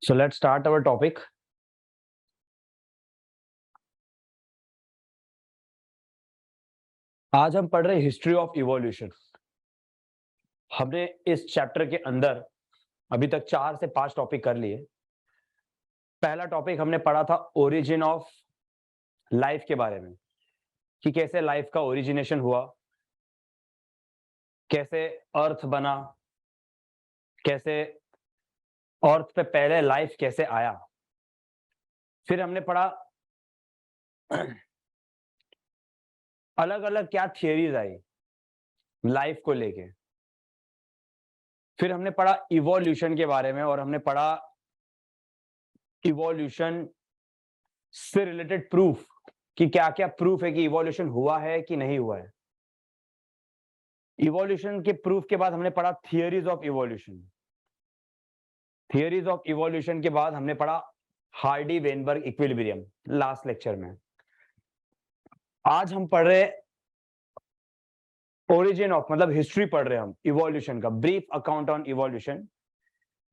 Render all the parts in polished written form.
So let's start our topic. आज हम पढ़ रहे हैं हिस्ट्री ऑफ इवोल्यूशन। हमने इस चैप्टर के अंदर अभी तक 4 से 5 टॉपिक कर लिए। पहला टॉपिक हमने पढ़ा था ओरिजिन ऑफ लाइफ के बारे में, कि कैसे लाइफ का ओरिजिनेशन हुआ, कैसे अर्थ बना, कैसे अर्थ पे पहले लाइफ कैसे आया। फिर हमने पढ़ा अलग अलग क्या थियरीज आई लाइफ को लेके। फिर हमने पढ़ा इवोल्यूशन के बारे में, और हमने पढ़ा इवोल्यूशन से रिलेटेड प्रूफ, कि क्या क्या प्रूफ है कि इवोल्यूशन हुआ है कि नहीं हुआ है। इवोल्यूशन के प्रूफ के बाद हमने पढ़ा theories of evolution. Theories of evolution के बाद हमने पढ़ा Hardy Weinberg equilibrium last lecture में। आज हम पढ़ रहे ओरिजिन ऑफ, मतलब हिस्ट्री पढ़ रहे हैं हम इवोल्यूशन का, ब्रीफ अकाउंट ऑन इवोल्यूशन।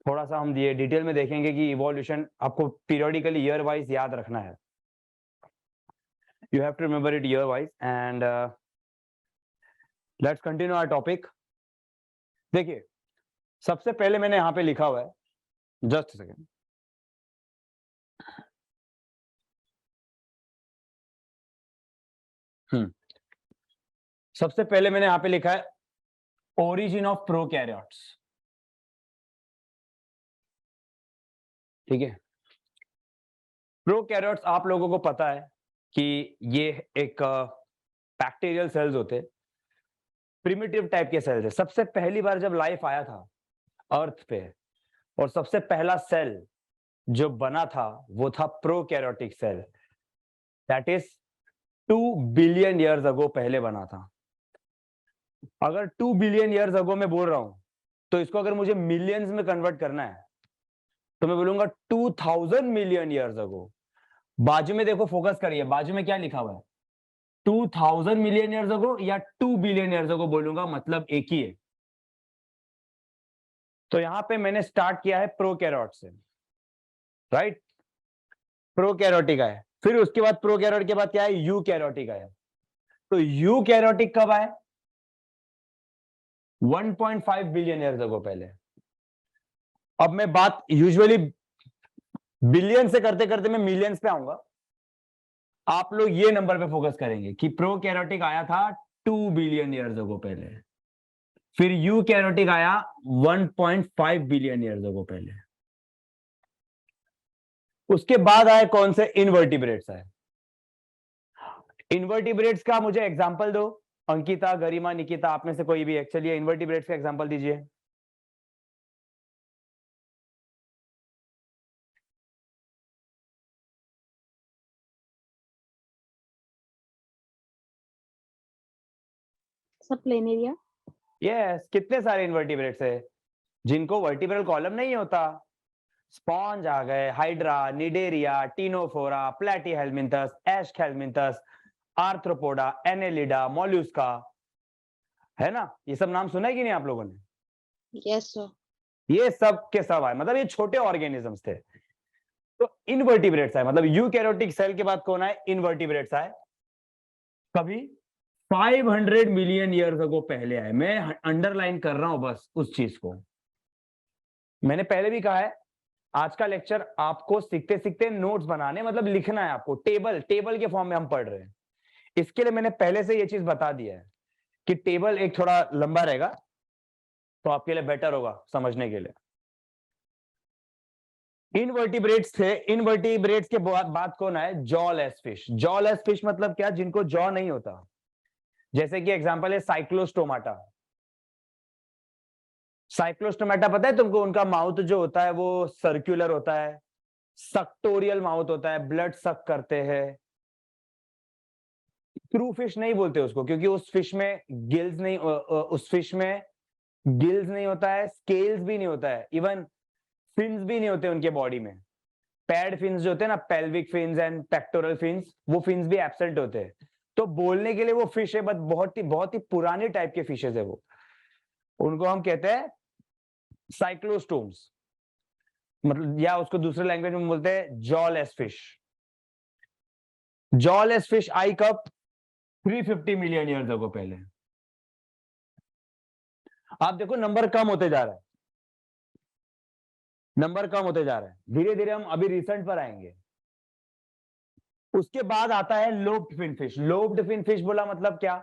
थोड़ा सा हम ये डिटेल में देखेंगे कि इवोल्यूशन आपको पीरियोडिकली ईयर वाइज याद रखना है। You have to remember it year wise. And let's continue our topic. देखिए, सबसे पहले मैंने यहां पे लिखा हुआ है, जस्ट सेकेंड। सबसे पहले मैंने यहां पे लिखा है ओरिजिन ऑफ प्रोकैरियोट्स। ठीक है, प्रोकैरियोट्स आप लोगों को पता है कि ये एक बैक्टीरियल सेल्स होते, प्रिमिटिव टाइप के सेल्स है। सबसे पहली बार जब लाइफ आया था अर्थ पे, और सबसे पहला सेल जो बना था वो था prokaryotic cell. That is 2 billion years ago पहले बना था। अगर 2 बिलियन ईयर्स अगो में बोल रहा हूं, तो इसको अगर मुझे मिलियंस में कन्वर्ट करना है तो मैं बोलूंगा 2000 मिलियन ईयर्स अगो। बाजू में देखो, फोकस करिए, बाजू में क्या लिखा हुआ है, 2000 मिलियन ईयर्स अगो या 2 बिलियन ईयर्स अगो बोलूंगा, मतलब एक ही है। तो यहां पे मैंने स्टार्ट किया है प्रोकैरियोट से, राइट। प्रोकैरियोटिक आया, फिर उसके बाद प्रोकैरियोट के बाद क्या है, यूकैरियोटिक आया। तो यूकैरियोटिक कब आया, 1.5 बिलियन ईयर्स अगो पहले। अब मैं बात यूजुअली बिलियन से करते करते मैं मिलियंस पे आऊंगा। आप लोग ये नंबर पे फोकस करेंगे कि प्रोकैरियोटिक आया था 2 बिलियन ईयर्स अगो पहले, फिर यूकैरियोटिक आया 1.5 बिलियन ईयर्स अगो पहले। उसके बाद आए कौन से, इनवर्टिब्रेट्स आए। इनवर्टिब्रेट्स का मुझे एग्जांपल दो, अंकिता, गरिमा, निकिता, आप में से कोई भी है, चलिए इनवर्टिब्रेट्स का एग्जांपल दीजिए। सब प्लेनेरिया। यस, कितने सारे इनवर्टिब्रेट्स है जिनको वर्टिब्रल कॉलम नहीं होता। स्पॉन्ज आ गए, hydra, cnidaria, ctenophora, platyhelminthes, aschelminthes, arthropoda, annelida, mollusca, है ना। ये सब नाम सुना है कि नहीं आप लोगों ने? Yes sir. ये सब के सब आए, मतलब ये छोटे ऑर्गेनिजम्स थे। तो इनवर्टिब्रेट्स आए, मतलब यूकैरियोटिक सेल के बाद कौन आए, इनवर्टिब्रेट्स आए। कभी 500 मिलियन ईयर्स अगो पहले आए। मैं अंडरलाइन कर रहा हूं बस उस चीज को। मैंने पहले भी कहा है, आज का लेक्चर आपको सीखते सीखते नोट्स बनाने, मतलब लिखना है आपको, टेबल के फॉर्म में हम पढ़ रहे हैं। इसके लिए मैंने पहले से ये चीज बता दिया है कि टेबल एक थोड़ा लंबा रहेगा, तो आपके लिए बेटर होगा समझने के लिए। इनवर्टिब्रेट्स थे, इनवर्टिब्रेट्स के बाद कौन आए, जॉलेस फिश। जॉलेस फिश मतलब क्या, जिनको जॉ नहीं होता। जैसे कि एग्जांपल है साइक्लोस्टोमाटा। साइक्लोस्टोमाटा पता है तुमको, उनका माउथ जो होता है वो सर्कुलर होता है, सक्टोरियल माउथ होता है, ब्लड सक करते हैं। ट्रू फिश नहीं बोलते उसको, क्योंकि उस फिश में गिल्स नहीं, उस फिश में गिल्स नहीं होता है, स्केल्स भी नहीं होता है, इवन फिन्स भी नहीं होते उनके बॉडी में। पैड फिन्स जो होते हैं ना, pelvic fins and pectoral fins, वो फिन्स भी एब्सेंट होते हैं। तो बोलने के लिए वो फिश है, बट बहुत ही पुरानी टाइप के फिशेस है वो। उनको हम कहते हैं साइक्लोस्टोम्स। मतलब, या उसको दूसरे लैंग्वेज में बोलते हैं जॉलेस फिश। जॉलेस फिश आई कब? 350 मिलियन ईयर्स अगो पहले। आप देखो नंबर कम होते जा रहा है, नंबर कम होते जा रहा है, धीरे धीरे हम अभी रिसेंट पर आएंगे। उसके बाद आता है lobed fin fish. Lobed fin fish बोला मतलब क्या?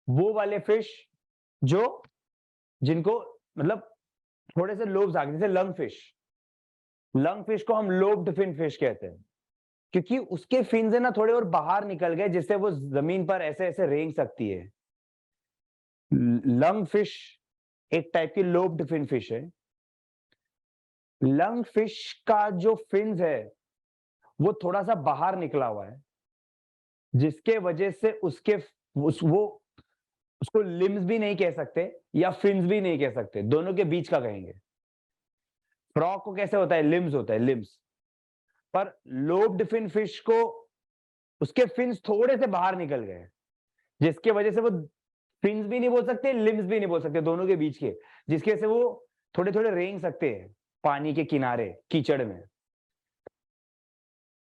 वो वाले फिश जो जिनको मतलब थोड़े से लोब्स आ गए, जैसे लंग फिश। लंग फिश को हम लोब्ड फिन फिश कहते हैं, क्योंकि उसके फिन्स है ना थोड़े और बाहर निकल गए, जिससे वो जमीन पर ऐसे ऐसे रेंग सकती है। लंग फिश एक टाइप की लोब्ड फिन फिश है। लंग फिश का जो फिन्स है वो थोड़ा सा बाहर निकला हुआ है, जिसके वजह से वो उसको लिम्स भी नहीं कह सकते या फिन्स भी नहीं कह सकते, दोनों के बीच का कहेंगे। फ्रॉग को कैसे होता है? लिम्स होता है, लिम्स। पर लोब्ड फिन फिश को उसके फिन्स थोड़े से बाहर निकल गए, जिसके वजह से वो फिन्स भी नहीं बोल सकते, लिम्स भी नहीं बोल सकते, दोनों के बीच के, जिसके से वो थोड़े थोड़े रेंग सकते हैं पानी के किनारे कीचड़ में।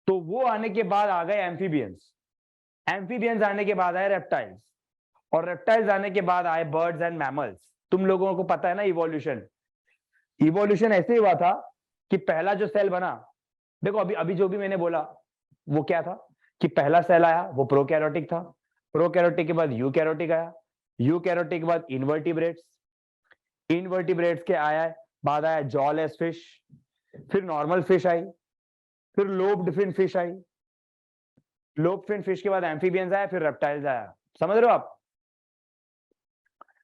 तो वो आने के बाद आ गए एम्फीबियंस। एम्फीबियंस आने के बाद आए रेप्टाइल्स, और रेप्टाइल्स आने के बाद आए बर्ड्स एंड मैमल्स। तुम लोगों को पता है ना इवोल्यूशन। इवोल्यूशन ऐसे ही हुआ था कि पहला जो सेल बना, देखो अभी अभी जो भी मैंने बोला वो क्या था कि पहला सेल आया वो प्रोकैरियोटिक था, प्रोकैरियोटिक के बाद यूकैरियोटिक आया, यूकैरियोटिक के बाद इनवर्टिब्रेट्स, इनवर्टिब्रेट्स के आया बाद आया जॉलेस फिश, फिर नॉर्मल फिश आई, फिर लोब्ड फिन फिश आई, लोब्ड फिन फिश के बाद एम्फीबियंस आया, फिर रेप्टाइल्स आया। समझ रहे हो आप?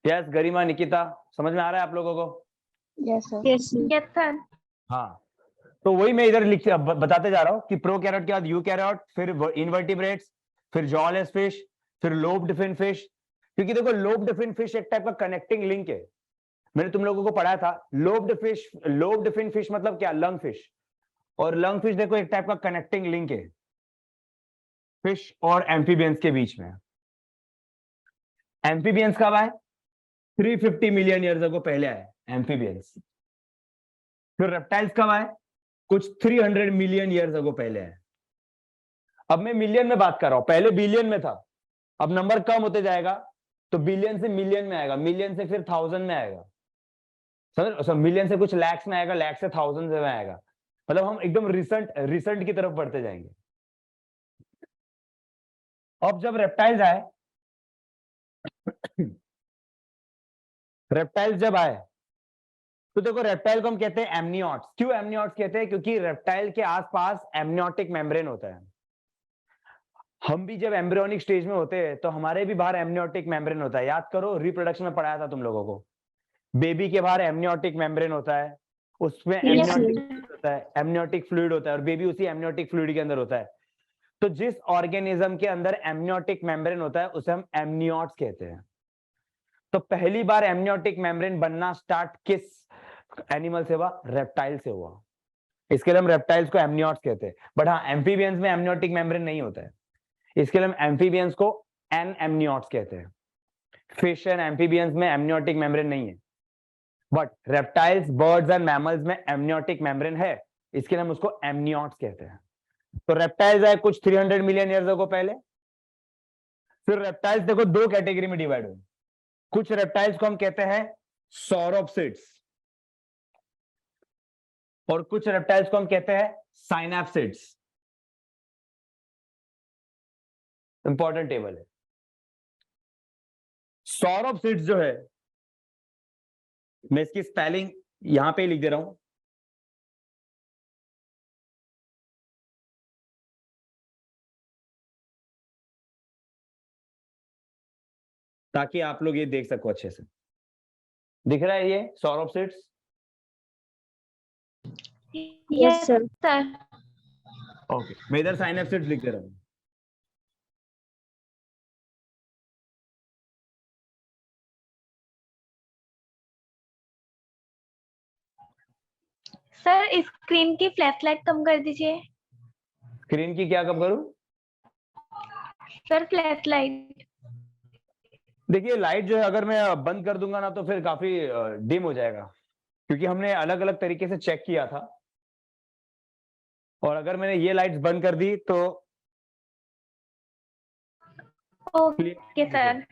यस गरिमा, निकिता, समझ में आ रहा है आप लोगों को? Yes, sir. Yes, sir. हाँ, तो वही मैं इधर लिख बताते जा रहा हूँ कि प्रोकैरियोट के बाद यूकैरियोट, फिर इनवर्टिब्रेट्स, फिर जॉलेस फिश, फिर लोब्ड फिन फिश। क्योंकि देखो लोब्ड फिन फिश एक टाइप का कनेक्टिंग लिंक है। मैंने तुम लोगों को पढ़ाया था लोब्ड फिन फिश मतलब क्या? Lung fish. और लंग फिश देखो एक टाइप का कनेक्टिंग लिंक है फिश और एम्फीबियंस के बीच में। एम्फीबियंस कब आए? 350 मिलियन ईयर्स अगो पहले आए एम्फीबियंस। फिर रेप्टाइल्स कब आए? कुछ 300 मिलियन ईयर्स अगो पहले आए। अब मैं मिलियन में बात कर रहा हूं, पहले बिलियन में था, अब नंबर कम होते जाएगा तो बिलियन से मिलियन में आएगा, मिलियन से फिर थाउजेंड में आएगा, समझ? मिलियन से कुछ लैक्स में आएगा, लैक्स से थाउजेंड में आएगा। मतलब हम एकदम रिसेंट की तरफ बढ़ते जाएंगे। अब जब रेप्टाइल्स आए, रेप्टाइल्स जब आए तो देखो रेप्टाइल को हम कहते हैं एमनियोट्स। क्यों एमनियोट्स कहते हैं? क्योंकि रेप्टाइल के आसपास एमनियोटिक मेम्ब्रेन होता है। हम भी जब एम्ब्रियोनिक स्टेज में होते हैं तो हमारे भी बाहर एमनियोटिक मेम्ब्रेन होता है। याद करो, रिप्रोडक्शन में पढ़ाया था तुम लोगों को, बेबी के बाहर एमनियोटिक मेम्ब्रेन होता है, उसमें एमनियोटिक होता है, एमनियोटिक फ्लूइड होता है, और बेबी उसी एमनियोटिक फ्लूइड के अंदर होता है। तो जिस ऑर्गेनिज्म के अंदर एमनियोटिक मेम्ब्रेन होता है उसे हम एमनियोट्स कहते हैं। तो पहली बार एमनियोटिक मेम्ब्रेन बनना स्टार्ट किस एनिमल से हुआ? रेप्टाइल से हुआ। इसके लिए हम रेप्टाइल्स को एमनियोट्स कहते हैं। बट हाँ, एम्फीबियंस में एमनियोटिक मेम्ब्रेन नहीं होता है, इसके लिए हम एम्फीबियंस को एनएमनियोट्स कहते हैं। फिश एंड एम्फीबियंस में एमनियोटिक मेम्ब्रेन नहीं है, but reptiles, birds and mammals में एमनियोटिक मेम्ब्रेन है, इसके लिए हम उसको एमनियोट्स कहते हैं। तो रेप्टाइल्स आए कुछ 300 मिलियन ईयर्स अगो पहले। फिर रेप्टाइल्स देखो दो कैटेगरी में डिवाइड हुए। कुछ रेप्टाइल्स को हम कहते हैं सौरोप्सिड्स, और कुछ रेप्टाइल्स को हम कहते हैं साइनैप्सिड्स। इंपॉर्टेंट टेबल है। सौरोप्सिड्स जो है, मैं इसकी स्पेलिंग यहां पे लिख दे रहा हूं, ताकि आप लोग ये देख सको अच्छे से। दिख रहा है ये सौरोप्सिड्स? Yes, sir. ओके, मैं इधर साइनैप्सिड्स लिख दे रहा हूं। सर स्क्रीन की फ्लैश लाइट कम कर दीजिए। स्क्रीन की क्या कब करूं? Sir flash light. देखिए लाइट जो है अगर मैं बंद कर दूंगा ना तो फिर काफी डिम हो जाएगा, क्योंकि हमने अलग अलग तरीके से चेक किया था और अगर मैंने ये लाइट्स बंद कर दी तो ओके सर।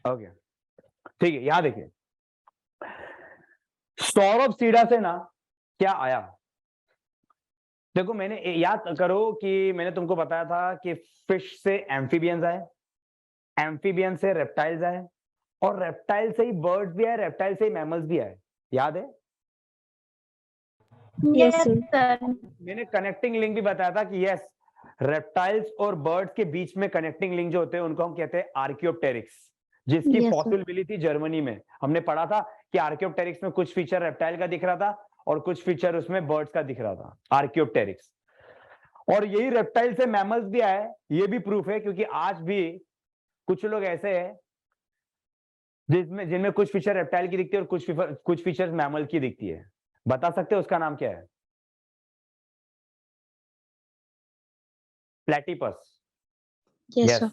ओके ठीक है, यहां देखिए सौरभ सीडा से ना क्या आया। देखो मैंने याद करो कि मैंने तुमको बताया था कि फिश से एम्फीबियंस आए, एम्फीबियन से रेप्टाइल्स आए, और रेप्टाइल से ही बर्ड्स भी आए, रेप्टाइल से ही मैमल्स भी आए, याद है? Yes sir. मैंने कनेक्टिंग लिंक भी बताया था कि यस, रेप्टाइल्स और बर्ड्स के बीच में कनेक्टिंग लिंक जो होते हैं उनको हम कहते हैं आर्कियोप्टेरिक्स, जिसकी Yes, sir. फॉसिल मिली थी जर्मनी में। हमने पढ़ा था कि आर्कियोप्टेरिक्स में कुछ फीचर रेप्टाइल का दिख रहा था और कुछ फीचर उसमें बर्ड्स का दिख रहा था, आर्कियोप्टेरिक्स। और यही रेप्टाइल से मैमल्स भी आए, ये भी प्रूफ है, क्योंकि आज भी कुछ लोग ऐसे हैं जिनमें कुछ फीचर रेप्टाइल की दिखती है और कुछ फीचर मैमल की दिखती है। बता सकते हो उसका नाम क्या है? प्लेटिपस। Yes, sir.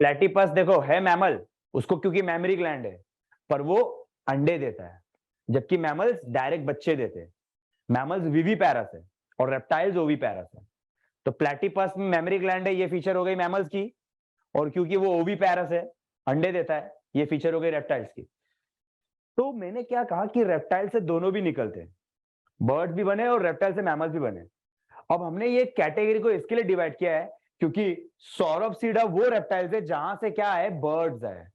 प्लेटिपस देखो है मैमल, उसको क्योंकि मैमरी ग्लैंड है, पर वो अंडे देता है, जबकि मैमल्स डायरेक्ट बच्चे देते हैं। मैमल्स विविपैरस है और रेप्टाइल्स ओविपैरस है। तो प्लेटिपस में मैमरी ग्लैंड है, ये फीचर हो गई मैमल्स की, और क्योंकि वो ओविपैरस है, अंडे देता है, ये फीचर हो गई रेप्टाइल्स की। तो मैंने क्या कहा कि रेप्टाइल से दोनों भी निकलते हैं, बर्ड्स भी बने और रेप्टाइल से मैमल्स भी बने। अब हमने ये कैटेगरी को इसके लिए डिवाइड किया है क्योंकि सौरभसीडा वो रेप्टाइल्स है जहां से क्या है, बर्ड्स आए,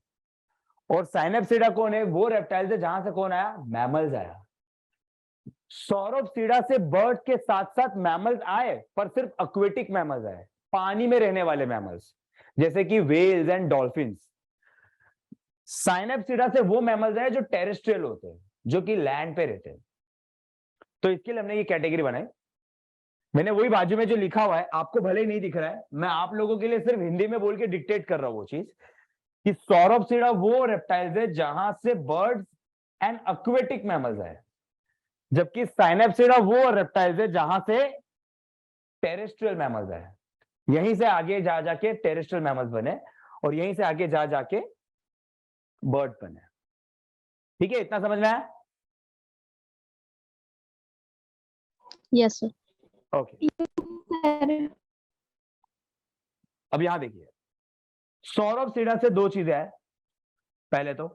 और साइनेप्सीडा कौन है, वो रेप्टाइल्स है जहां से कौन आया, मैमल्स आया। सौरभसीडा से बर्ड्स के साथ साथ मैमल्स आए, पर सिर्फ एक्वेटिक मैमल्स आए, पानी में रहने वाले मैमल्स, जैसे कि वेल्स एंड डॉल्फिन्स। साइनेप्सीडा से वो मैमल्स आए जो टेरेस्ट्रियल होते हैं, जो कि लैंड पे रहते हैं। तो इसके लिए हमने ये कैटेगरी बनाई। मैंने वही बाजू में जो लिखा हुआ है, आपको भले ही नहीं दिख रहा है, मैं आप लोगों के लिए सिर्फ हिंदी में बोल के डिक्टेट कर रहा हूं वो चीज, कि सौरभसीडा वो रेप्टाइल्स है जहां से बर्ड्स एंड एक्वेटिक मैमल्स आए, जबकि साइनेप्सीडा वो रेप्टाइल्स है जहां से टेरेस्ट्रियल मैमल्स आए। यहीं से आगे जा जाके टेरेस्ट्रियल मैमल्स बने, और यहीं से आगे जा जाके बर्ड बने। ठीक है, इतना समझ में आया? Yes, sir. ओके अब यहां देखिए, सौरभसीडा से दो चीजें आए। पहले तो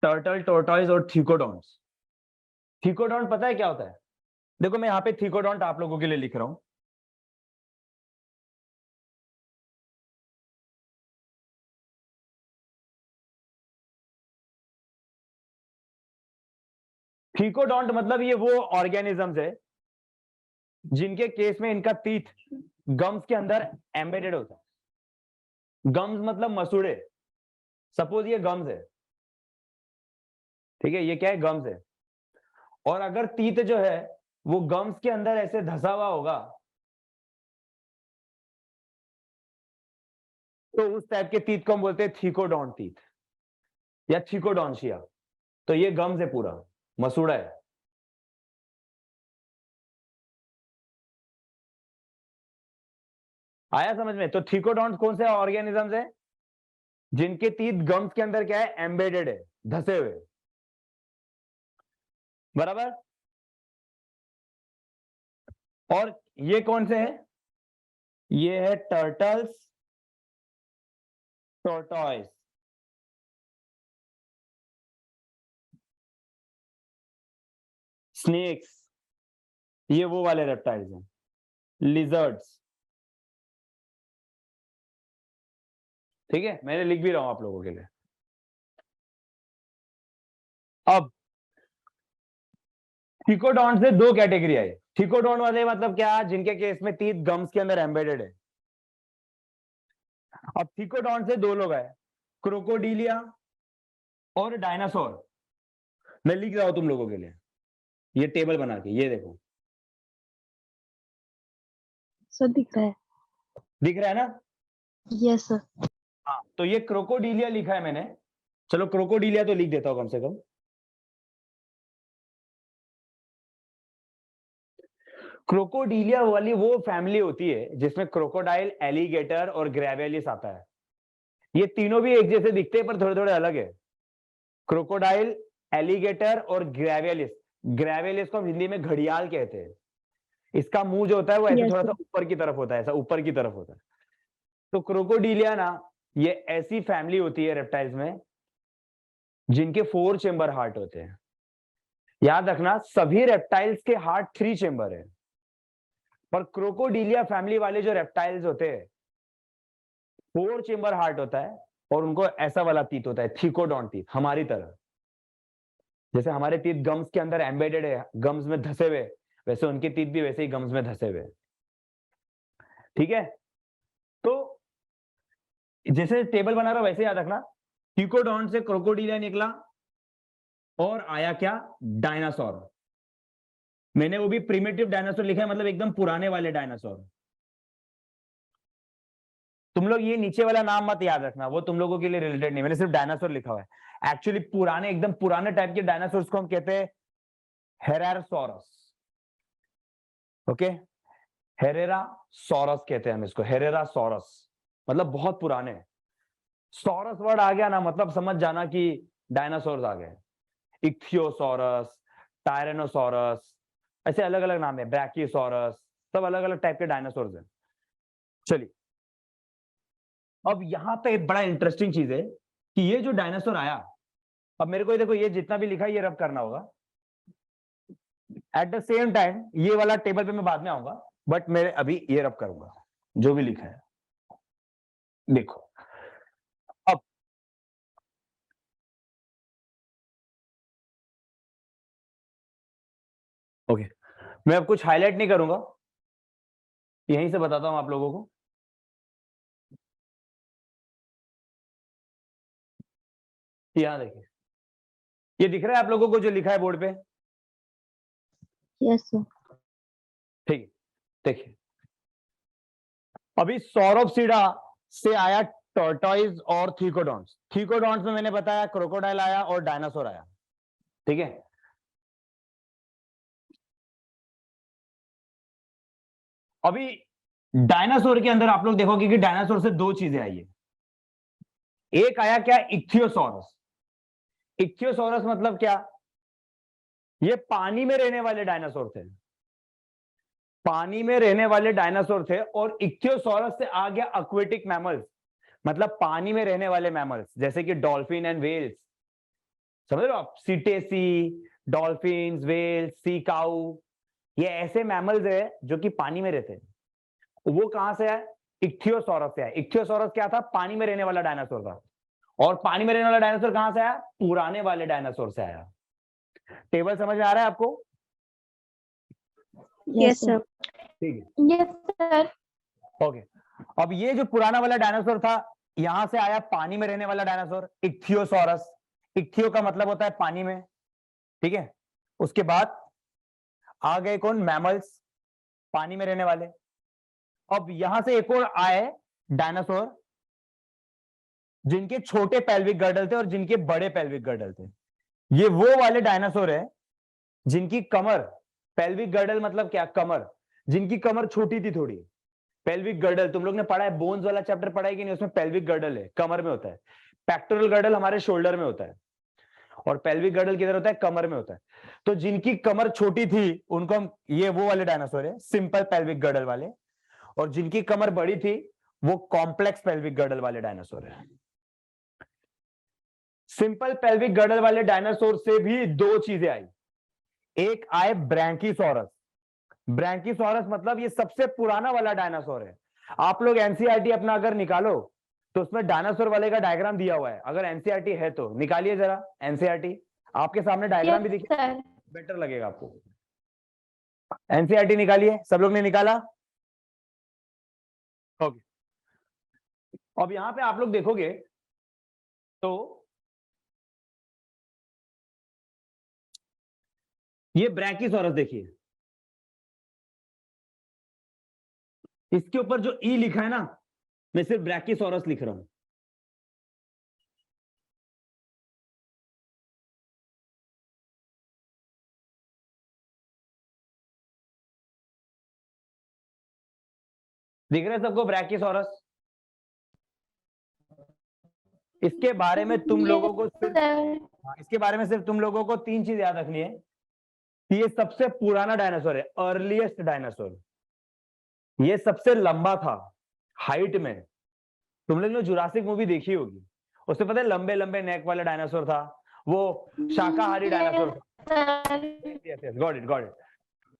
टर्टल, टोर्टॉइज और थीकोडॉन्ट्स। थीकोडॉन्ट पता है क्या होता है? देखो मैं यहां पे थीकोडॉन्ट आप लोगों के लिए लिख रहा हूं। थीकोडॉन्ट मतलब ये वो ऑर्गेनिजम्स है जिनके केस में इनका टीथ गम्स के अंदर एम्बेडेड होता है। गम्स मतलब मसूड़े। सपोज ये गम्स है, ठीक है, ये क्या है, गम्स है, और अगर टीथ जो है वो गम्स के अंदर ऐसे धसा हुआ होगा, तो उस टाइप के टीथ को हम बोलते हैं थीकोडॉन्ट टीथ या थीकोडॉन्शिया। तो ये गम्स है, पूरा मसूड़ा है। आया समझ में? तो थीकोडॉन्ट कौन से ऑर्गेनिजम्स है जिनके टीथ गम्स के अंदर क्या है, एम्बेडेड है, धसे हुए, बराबर। और ये कौन से हैं? ये है टर्टल्स, टोर्टॉइस, स्नेक्स, ये वो वाले रेप्टाइल्स हैं, लिजर्ड्स। ठीक है, मैंने लिख भी रहा हूं आप लोगों के लिए। अब थीकोडॉन्ट से दो कैटेगरी आई। थीकोडॉन्ट वाले मतलब क्या, जिनके केस में टीथ गम्स के अंदर एम्बेडेड है। अब थीकोडॉन्ट से दो लोग आए, क्रोकोडीलिया और डायनासोर। मैं लिख रहा हूं तुम लोगों के लिए ये टेबल बना के, ये देखो, सर दिख रहा है। दिख रहा है ना? Yes, sir. हाँ, तो ये क्रोकोडीलिया लिखा है मैंने, चलो क्रोकोडीलिया तो लिख देता हूं कम से कम। क्रोकोडीलिया वाली वो फैमिली होती है जिसमें क्रोकोडाइल, एलिगेटर और ग्रेवेलिस आता है। ये तीनों भी एक जैसे दिखते हैं पर थोड़े थोड़े अलग है। क्रोकोडाइल, एलिगेटर और ग्रेवेलिस। ग्रेवेलिस को हम हिंदी में घड़ियाल कहते हैं। इसका मुंह जो होता है वो ऐसे Yes, थोड़ा sir. सा ऊपर की तरफ होता है, ऐसा ऊपर की तरफ होता है। तो क्रोकोडीलिया ना, ये ऐसी फैमिली होती है रेप्टाइल्स में जिनके 4 चेंबर हार्ट होते हैं। याद रखना, सभी रेप्टाइल्स के हार्ट 3 चेंबर है, पर क्रोकोडीलिया फैमिली वाले जो रेप्टाइल्स होते हैं 4 चेंबर हार्ट होता है, और उनको ऐसा वाला टीथ होता है, थीकोडॉन्ट टीथ, हमारी तरह। जैसे हमारे टीथ गम्स के अंदर एम्बेडेड है, गम्स में धसे हुए, वैसे उनके टीथ भी वैसे ही गम्स में धसे हुए। ठीक है, तो जैसे टेबल बना रहा वैसे याद रखना, थीकोडॉन्ट से क्रोकोडीलिया निकला और आया क्या, डायनासोर। मैंने वो भी प्रिमिटिव डायनासोर लिखा है, मतलब एकदम पुराने वाले डायनासोर। तुम लोग ये नीचे वाला नाम मत याद रखना, वो तुम लोगों के लिए रिलेटेड नहीं, मैंने सिर्फ डायनासोर लिखा हुआ है। एक्चुअली पुराने, एकदम पुराने टाइप के डायनासोर्स को हम कहते हैं हेरारोसॉरस। ओके, हेरेरासॉरस कहते हैं हम इसको, हेरेरासॉरस, मतलब बहुत पुराने। सॉरस वर्ड आ गया ना, मतलब समझ जाना कि डायनासोर्स आ गए। इक्थियोसॉरस, टायरेनोसॉरस, ऐसे अलग अलग नाम है, ब्रैकियोसॉरस, सब अलग अलग टाइप के डायनासोर्स हैं। चलिए, अब यहां पे एक बड़ा इंटरेस्टिंग चीज है कि ये जो डायनासोर आया, अब मेरे को देखो, ये जितना भी लिखा है ये रब करना होगा। एट द सेम टाइम ये वाला टेबल पे मैं बाद में आऊंगा, बट मैं अभी ये रब करूंगा जो भी लिखा है। देखो, अब ओके, मैं अब कुछ हाईलाइट नहीं करूंगा, यहीं से बताता हूं आप लोगों को। यहां देखिए, ये दिख रहा है आप लोगों को जो लिखा है बोर्ड पे? Yes, sir. ठीक है, देखिए, अभी सौरभसीडा से आया टॉर्टॉइज और थीकोडॉन्ट्स। थीकोडॉन्ट्स में मैंने बताया क्रोकोडाइल आया और डायनासोर आया। ठीक है, अभी डायनासोर के अंदर आप लोग देखोगे कि डायनासोर से 2 चीजें आई है। एक आया क्या, इक्थियोसॉरस। इक्थियोसॉरस मतलब क्या, ये पानी में रहने वाले डायनासोर थे, पानी में रहने वाले डायनासोर थे। और इक्थियोसॉरस से आ गया एक्वेटिक मैमल्स, मतलब पानी में रहने वाले मैमल्स, जैसे कि डॉल्फिन एंड वेल्स। समझ रहे हो आप, सीटेसी, डॉल्फिन, वेल्स, सी काऊ, ये ऐसे मैमल्स है जो कि पानी में रहते हैं। वो कहां से आए, इक्थियोसॉरस से आए। इक्थियोसॉरस क्या था, पानी में रहने वाला डायनासोर था। और पानी में रहने वाला डायनासोर कहां से आया, पुराने वाले डायनासोर से आया। टेबल समझ में आ रहा है आपको? Yes, sir. ठीक है, Yes, sir. ओके। अब ये जो पुराना वाला डायनासोर था, यहां से आया पानी में रहने वाला डायनासोर, इक्थियोसॉरस। इक्थियो का मतलब होता है पानी में, ठीक है। उसके बाद आ गए कौन, मैमल्स, पानी में रहने वाले। अब यहां से एक और आए डायनासोर जिनके छोटे पेल्विक गर्डल थे और जिनके बड़े पेल्विक गर्डल थे। ये वो वाले डायनासोर है जिनकी कमर, पेल्विक गर्डल मतलब क्या, कमर, जिनकी कमर छोटी थी थोड़ी। पेल्विक गर्डल तुम लोग ने पढ़ा है, बोन्स वाला चैप्टर पढ़ा है कि नहीं, उसमें पेल्विक गर्डल है, कमर में होता है। पेक्टोरल गर्डल हमारे शोल्डर में होता है, और पेल्विक गर्डल किधर होता है, कमर में होता है। तो जिनकी कमर छोटी थी उनको हम, ये वो वाले डायनासोर है, सिंपल पेल्विक गर्डल वाले। और जिनकी कमर बड़ी थी वो कॉम्प्लेक्स पेल्विक गर्डल वाले डायनासोर है। सिंपल पेल्विक गर्डल वाले डायनासोर से भी 2 चीजें आई। एक आए ब्रैंकीसोरस। ब्रैंकीसोरस मतलब ये सबसे पुराना वाला डायनासोर है। आप लोग एनसीईआरटी अपना अगर निकालो तो उसमें डायनासोर वाले का डायग्राम दिया हुआ है, अगर एनसीईआरटी है तो निकालिए जरा एनसीईआरटी, आपके सामने डायग्राम भी Yes, दिखे, sir. बेटर लगेगा आपको। एनसीईआरटी निकालिए, सब लोग ने निकाला? ओके, अब यहां पे आप लोग देखोगे तो ये ब्रैंकीसोरस देखिए, इसके ऊपर जो ई लिखा है ना, मैं सिर्फ ब्रैंकीसोरस लिख रहा हूं। दिख रहा है सबको ब्रैंकीसोरस? इसके बारे में तुम लोगों को Yes, सिर्फ, sir. इसके बारे में सिर्फ तुम लोगों को 3 चीज याद रखनी है। ये सबसे पुराना डायनासोर है, अर्लीस्ट डायनासोर। ये सबसे लंबा था हाइट में। तुम लोग ने जुरासिक मूवी देखी होगी, उससे पता है लंबे लंबे नेक वाला डायनासोर था, वो शाकाहारी डायनासोर था। Got it, got it.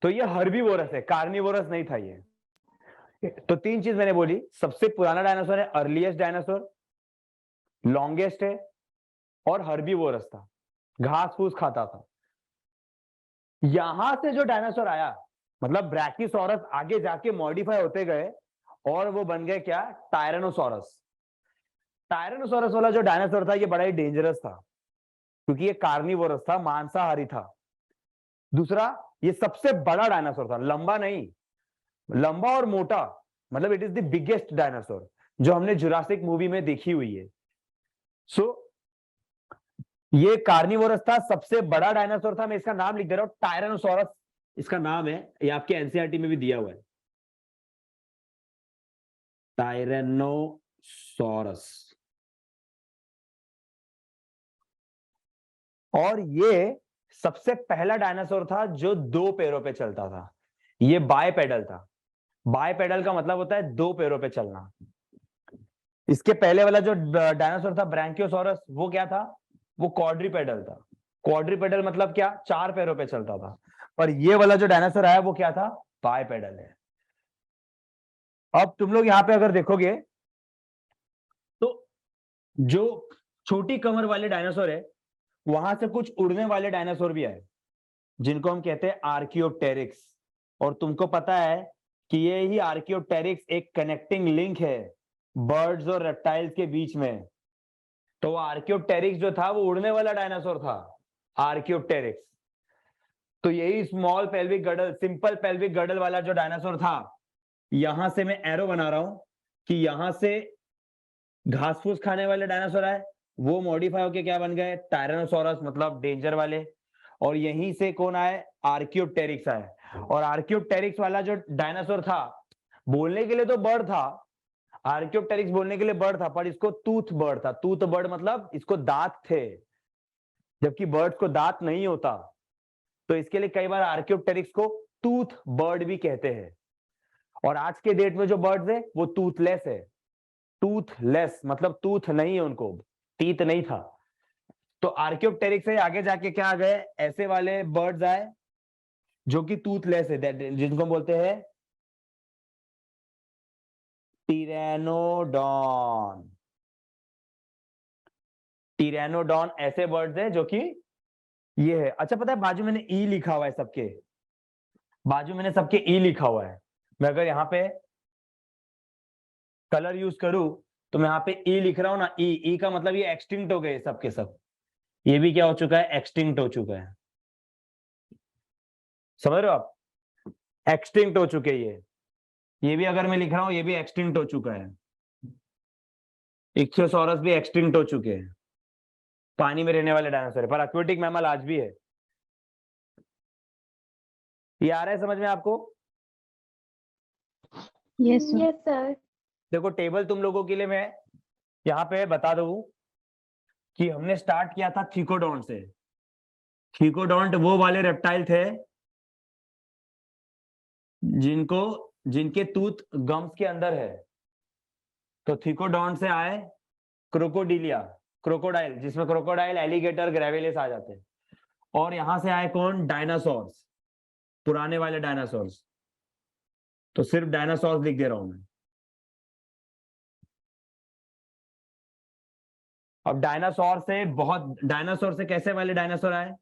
तो ये हर्बीवोरस है, कार्निवोरस नहीं था ये। तो तीन चीज मैंने बोली, सबसे पुराना डायनासोर है, अर्लीस्ट डायनासोर, लॉन्गेस्ट है, और हर्बीवोरस था, घास फूस खाता था। यहां से जो डायनासोर आया, मतलब ब्रैकियोसॉरस आगे जाके मॉडिफाई होते गए और वो बन गए क्या, टायरेनोसॉरस। टायरेनोसॉरस वाला जो डायनासोर था ये बड़ा ही डेंजरस था, क्योंकि ये कार्निवोरस था, मांसाहारी था। दूसरा, ये सबसे बड़ा डायनासोर था, लंबा नहीं, लंबा और मोटा, मतलब it is the biggest dinosaur जो हमने जुरासिक मूवी में देखी हुई है। सो ये कार्निवोरस था, सबसे बड़ा डायनासोर था। मैं इसका नाम लिख दे रहा हूं, टायरेनोसॉरस इसका नाम है, ये आपके एनसीईआरटी में भी दिया हुआ है, टायरेनोसॉरस। और ये सबसे पहला डायनासोर था जो दो पैरों पे चलता था। ये बायपेडल था। बायपेडल का मतलब होता है दो पैरों पे चलना। इसके पहले वाला जो डायनासोर था ब्रैंकियोसॉरस, वो क्या था, वो क्वाड्रीपेडल था। क्वाड्रीपेडल मतलब क्या, चार पैरों पे चलता था। और ये वाला जो डायनासोर आया वो क्या था, बायपेडल है। अब तुम लोग यहां पे अगर देखोगे तो जो छोटी कमर वाले डायनासोर है, वहां से कुछ उड़ने वाले डायनासोर भी आए, जिनको हम कहते हैं आर्कियोप्टेरिक्स। और तुमको पता है कि ये ही आर्कियोप्टेरिक्स एक कनेक्टिंग लिंक है बर्ड्स और रेप्टाइल्स के बीच में। तो आर्कियोप्टेरिक्स जो था वो उड़ने वाला डायनासोर था, आर्कियोप्टेरिक्स। तो यही small pelvic girdle, simple pelvic girdle वाला जो डायनासोर था, यहां से मैं एरो बना रहा हूं कि यहां से घास फूस खाने वाले डायनासोर आए, वो मॉडिफाई होके क्या बन गए, टायरेनोसोरस, मतलब डेंजर वाले। और यहीं से कौन आए, आर्कियोप्टेरिक्स आए। और आर्कियोप्टेरिक्स वाला जो डायनासोर था, बोलने के लिए तो बर्ड था, आर्कियोप्टेरिक्स बोलने के लिए बर्ड था, पर इसको टूथ बर्ड था। टूथ बर्ड मतलब इसको दांत थे, जबकि बर्ड्स को दांत नहीं होता। तो इसके लिए कई बार आर्कियोप्टेरिक्स को टूथ बर्ड भी कहते हैं। और आज के डेट में जो बर्ड्स है वो टूथलेस है। टूथलेस मतलब टूथ नहीं है उनको, टीथ नहीं था। तो आर्कियोप्टेरिक्स से आगे जाके क्या आ गए, ऐसे वाले बर्ड्स आए जो कि टूथलेस है, जिनको बोलते हैं टिरैनोडॉन। टिरैनोडॉन ऐसे बर्ड्स है जो कि ये है। अच्छा पता है बाजू मैंने ई लिखा हुआ है, सबके बाजू मैंने सबके ई लिखा हुआ है। मैं अगर यहाँ पे कलर यूज करूं तो मैं यहाँ पे ई लिख रहा हूं ना, ई का मतलब ये एक्सटिंक्ट हो गए सबके सब। ये भी क्या हो चुका है, एक्सटिंक्ट हो चुका है। समझ रहे हो आप, एक्सटिंक्ट हो चुके ये भी अगर मैं लिख रहा हूं ये भी एक्सटिंक्ट हो चुका है। इक्थियोसॉरस भी एक्सटिंक्ट हो चुके हैं, पानी में रहने वाले डायनासोर है, पर एक्वेटिक मैमल आज भी है। ये आ रहा है समझ में आपको? Yes sir. Yes sir. देखो टेबल तुम लोगों के लिए मैं यहाँ पे बता दूं कि हमने स्टार्ट किया था थीकोडॉन्ट से। थीकोडॉन्ट वो वाले रेप्टाइल थे जिनके टूथ गम्स के अंदर है। तो थीकोडॉन्ट से आए क्रोकोडिलिया, क्रोकोडाइल, जिसमें क्रोकोडाइल, एलिगेटर, ग्रेविलिस आ जाते हैं। और यहां से आए कौन, डायनासोर्स, पुराने वाले डायनासोर्स। तो सिर्फ डायनासोर्स लिख दे रहा हूं मैं। अब डायनासोर से कैसे वाले डायनासोर आए,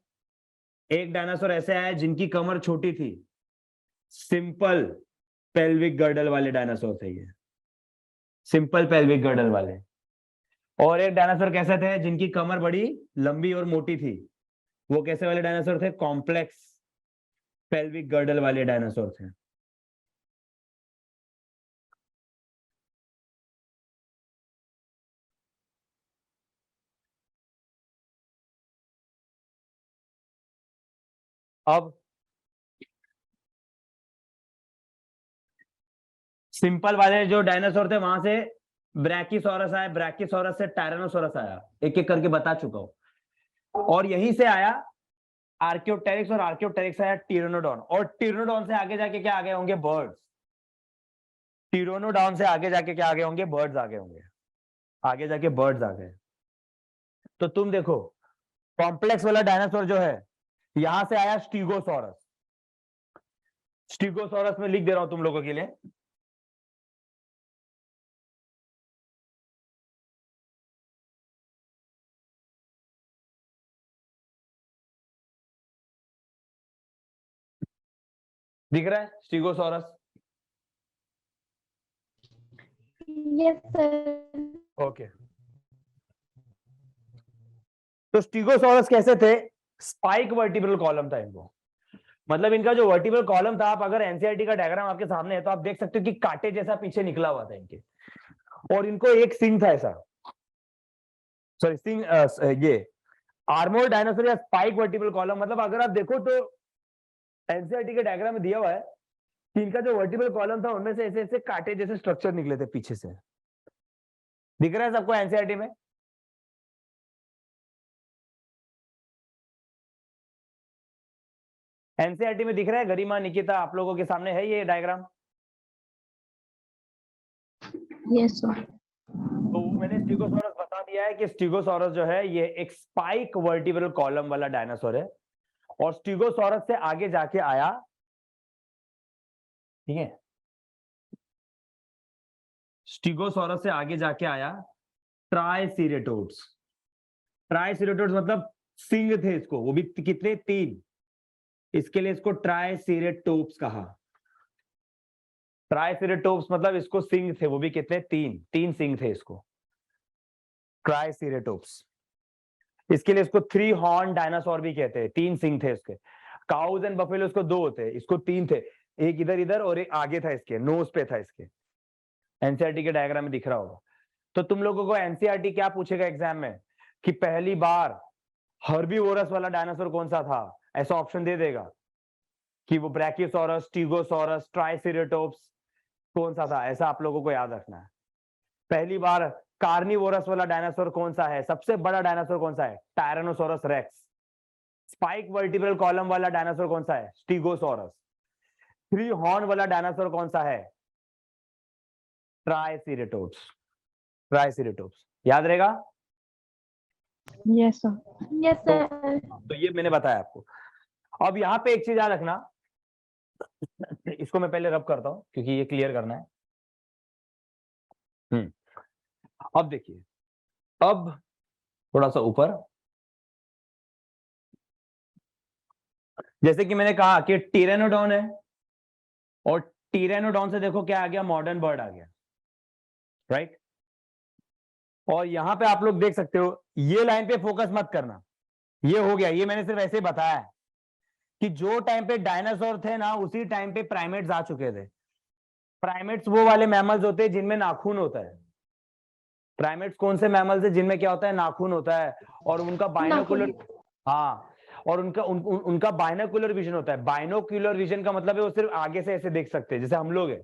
एक डायनासोर ऐसे आए जिनकी कमर छोटी थी, सिंपल पेल्विक गर्डल वाले डायनासोर थे ये, सिंपल पेल्विक गर्डल वाले। और एक डायनासोर कैसे थे, जिनकी कमर बड़ी लंबी और मोटी थी, वो कैसे वाले डायनासोर थे, कॉम्प्लेक्स पेल्विक गर्डल वाले डायनासोर थे। अब सिंपल वाले जो डायनासोर थे वहां से ब्रैकियोसॉरस आया, ब्रैकियोसॉरस से टायरेनोसॉरस आया, एक एक करके बता चुका हूं। और यहीं से आया आर्कियोप्टेरिक्स और आर्कियोप्टेरिक्स आया टिरानोडॉन, और टिरानोडॉन से आगे जाके क्या आ गए होंगे? बर्ड्स। टिरानोडॉन से आगे जाके क्या आ गए होंगे? बर्ड्स आ गए होंगे, आगे जाके बर्ड्स आ गए। तो तुम देखो कॉम्प्लेक्स वाला डायनासोर जो है, यहां से आया स्टीगोसॉरस। स्टीगोसॉरस में लिख दे रहा हूं तुम लोगों के लिए, दिख रहा है स्टीगोसॉरस? Yes sir. ओके। तो स्टीगोसॉरस कैसे थे? स्पाइक वर्टिब्रल कॉलम था इनको, मतलब इनका जो वर्टिब्रल कॉलम था, आप अगर एनसीईआरटी का डायग्राम आपके सामने है तो आप देख सकते हो कि कांटे जैसा पीछे निकला हुआ था इनके, और इनको एक सिंग था ऐसा, सॉरी सिंग, ये आर्मोर डायनासोर या स्पाइक वर्टिब्रल कॉलम, मतलब अगर आप देखो तो एनसीईआरटी के डायग्राम में दिया हुआ है कि इनका जो वर्टिब्रल कॉलम था उनमें से ऐसे ऐसे कांटे जैसे स्ट्रक्चर निकले थे पीछे से। दिख रहा है सबको एनसीईआरटी में? एनसीईआरटी में दिख रहा है? गरिमा, निकिता, आप लोगों के सामने है ये डायग्राम? Yes sir. तो मैंने स्टीगोसॉरस बता दिया है कि स्टीगोसॉरस जो है ये एक स्पाइक वर्टिब्रल कॉलम वाला डायनासोर है, और स्टीगोसॉरस से आगे जाके आया, ठीक है, स्टीगोसॉरस से आगे जाके आया ट्राइसेरेटोप्स। ट्राइसेरेटोप्स मतलब सिंग थे इसको, वो भी कितने? 3। इसके लिए इसको ट्राइसेरेटोप्स कहा। ट्राइसेरेटोप्स मतलब इसको सिंग थे, वो भी कितने? 3 सिंग थे इसको, ट्राइसेरेटोप्स। इसके लिए इसको 3 हॉर्न डायनासोर भी कहते हैं, 3 सिंग थे इसके। काउज एंड बफेलो इसको 2 होते हैं, इसको 3 थे, एक इधर इधर और एक आगे था इसके, नोज पे था इसके। एनसीईआरटी के डायग्राम में दिख रहा होगा। तो तुम लोगों को एनसीईआरटी क्या पूछेगा एग्जाम में कि पहली बार हर्बीवोरस वाला डायनासोर कौन सा था? ऐसा ऑप्शन दे देगा कि वो ब्रैकियोसॉरस, स्टीगोसॉरस, ट्राइसेरेटोप्स कौन सा था, ऐसा आप लोगों को याद रखना है। पहली बार कार्निवोरस वाला डायनासोर कौन सा है? सबसे बड़ा डायनासोर कौन सा है? Tyrannosaurus rex. Spike vertebral column वाला डायनासोर कौन सा है? स्टीगोसॉरस। 3 हॉर्न वाला डायनासोर कौन सा है? ट्राइसेरेटोप्स। ट्राइसेरेटोप्स याद रहेगा? Yes sir. Yes sir. तो ये मैंने बताया आपको। अब यहाँ पे एक चीज याद रखना, इसको मैं पहले रब करता हूं क्योंकि ये क्लियर करना है। अब देखिए, अब थोड़ा सा ऊपर, जैसे कि मैंने कहा कि टिरेनोडॉन है, और टिरेनोडॉन से देखो क्या आ गया? मॉडर्न बर्ड आ गया, राइट। और यहां पे आप लोग देख सकते हो, ये लाइन पे फोकस मत करना, ये हो गया, ये मैंने सिर्फ ऐसे बताया है कि जो टाइम पे डायनासोर थे ना, उसी टाइम पे प्राइमेट्स आ चुके थे। प्राइमेट्स वो वाले मैमल्स होते हैं जिनमें नाखून होता है। प्राइमेट्स कौन से मैमल्स है जिनमें क्या होता है? नाखून होता है, और उनका बाइनोकुलर, हाँ, और उनका बाइनोकुलर विजन होता है। बाइनोकुलर विजन का मतलब है वो सिर्फ आगे से ऐसे देख सकते हैं, जैसे हम लोग है।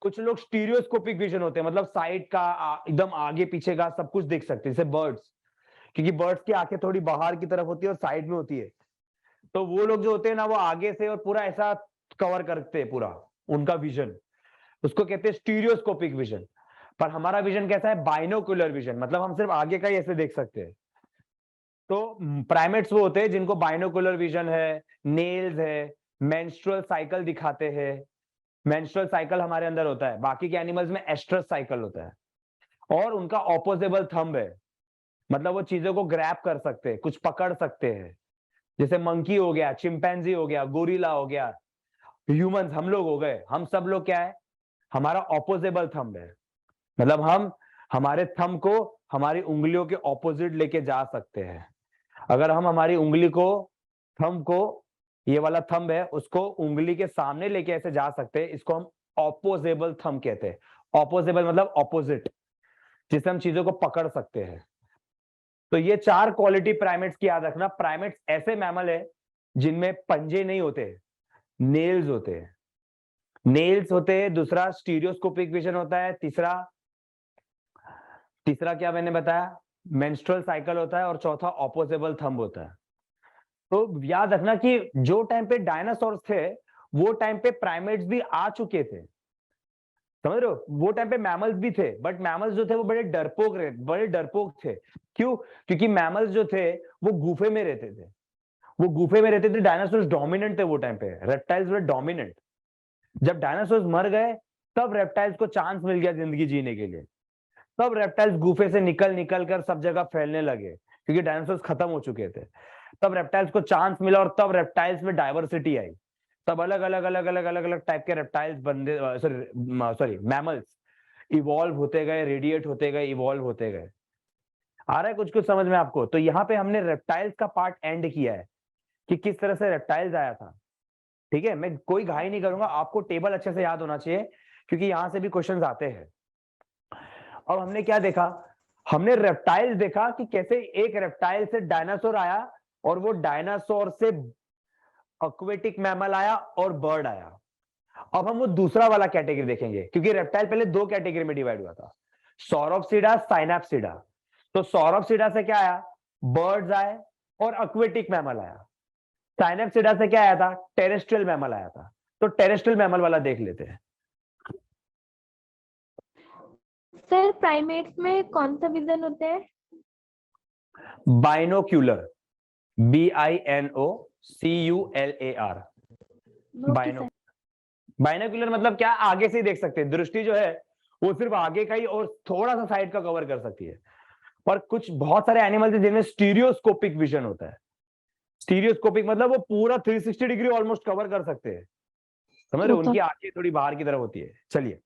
कुछ लोग स्टीरियोस्कोपिक विजन होते हैं, मतलब साइड का, एकदम आगे पीछे का सब कुछ देख सकते हैं, जैसे बर्ड्स, क्योंकि बर्ड्स की आंखें थोड़ी बाहर की तरफ होती है और साइड में होती है। तो वो लोग जो होते हैं ना, वो आगे से और पूरा ऐसा कवर करते हैं पूरा उनका विजन, उसको कहते हैं स्टीरियोस्कोपिक विजन। पर हमारा विजन कैसा है? बाइनोकुलर विजन, मतलब हम सिर्फ आगे का ही ऐसे देख सकते हैं। तो प्राइमेट्स वो होते हैं जिनको बाइनोकुलर विजन है, नेल्स है, मेंस्ट्रुअल साइकिल दिखाते हैं। मेंस्ट्रुअल साइकिल हमारे अंदर होता है, बाकी के एनिमल्स में एस्ट्रस साइकिल होता है। और उनका ऑपोजेबल थंब है, मतलब वो चीजों को ग्रैब कर सकते हैं, कुछ पकड़ सकते हैं, जैसे मंकी हो गया, चिंपैंजी हो गया, गोरिल्ला हो गया, ह्यूमंस हम लोग हो गए। हम सब लोग क्या है? हमारा ऑपोजेबल थंब है, मतलब हम हमारे थंब को हमारी उंगलियों के ऑपोजिट लेके जा सकते हैं। अगर हम हमारी उंगली को, थंब को, ये वाला थंब है उसको उंगली के सामने लेके ऐसे जा सकते हैं, इसको हम ऑपोजेबल थंब कहते हैं। ऑपोजेबल मतलब ऑपोजिट, जिससे हम चीजों को पकड़ सकते हैं। तो ये 4 क्वालिटी प्राइमेट्स की याद रखना। प्राइमेट्स ऐसे मैमल है जिनमें पंजे नहीं होते, नेल्स होते हैं। नेल्स होते हैं, दूसरा स्टीरियोस्कोपिक विजन होता है, तीसरा क्या मैंने बताया? मेंस्ट्रुअल साइकिल होता है, और चौथा ऑपोजेबल थंब होता है। तो याद रखना कि जो टाइम पे डायनासोर थे वो टाइम पे प्राइमेट्स भी आ चुके थे, समझ रहे हो? वो टाइम पे मैमल्स भी थे, बट मैमल्स जो थे वो बड़े डरपोक थे। क्यों? क्योंकि मैमल्स जो थे वो गुफे में रहते थे, वो गुफे में रहते थे। डायनासोर्स डोमिनेंट थे वो टाइम पे, रेप्टाइल्स वर डोमिनेंट। जब डायनासोर्स मर गए तब रेप्टाइल्स को चांस मिल गया जिंदगी जीने के लिए, तब रेप्टाइल्स गुफे से निकल निकल कर सब जगह फैलने लगे, क्योंकि डायनासोर्स खत्म हो चुके थे। तब रेप्टाइल्स को चांस मिला और तब रेप्टाइल्स में डाइवर्सिटी आई। तब अलग अलग अलग अलग अलग अलग टाइप के रेप्टाइल्स बनते, सॉरी मैमल्स इवॉल्व होते गए, रेडिएट होते गए, इवॉल्व होते गए। आ रहा है कुछ कुछ समझ में आपको? तो यहाँ पे हमने रेप्टाइल्स का पार्ट एंड किया है कि किस तरह से रेप्टाइल्स आया था। ठीक है, मैं कोई घाई नहीं करूंगा, आपको टेबल अच्छे से याद होना चाहिए क्योंकि यहां से भी क्वेश्चंस आते हैं। अब हमने क्या देखा? हमने रेप्टाइल्स देखा कि कैसे एक रेप्टाइल से डायनासोर आया और वो डायनासोर से एक्वेटिक मैमल आया और बर्ड आया। अब हम वो दूसरा वाला कैटेगरी देखेंगे, क्योंकि रेप्टाइल पहले दो कैटेगरी में डिवाइड हुआ था, सौरोप्सिडा, साइनैप्सिडा। तो सौरोप्सिडा से क्या आया? बर्ड्स आए और एक्वेटिक मैमल आया। साइनैप्सिडा से क्या आया था? टेरेस्ट्रियल मैमल आया था। तो टेरेस्ट्रियल मैमल वाला देख लेते हैं। सर प्राइमेट्स में कौन सा विजन होता है? Binocular, BINOCULAR। बाइनो बाइनोक्यूलर मतलब क्या? आगे से ही देख सकते हैं। दृष्टि जो है वो सिर्फ आगे का ही और थोड़ा सा साइड का कवर कर सकती है। और कुछ बहुत सारे एनिमल्स हैं जिनमें स्टीरियोस्कोपिक विजन होता है। स्टीरियोस्कोपिक मतलब वो पूरा 360 डिग्री ऑलमोस्ट कवर कर सकते हैं, समझ रहे हो? उनकी आंखें थोड़ी बाहर की तरफ होती है। चलिए,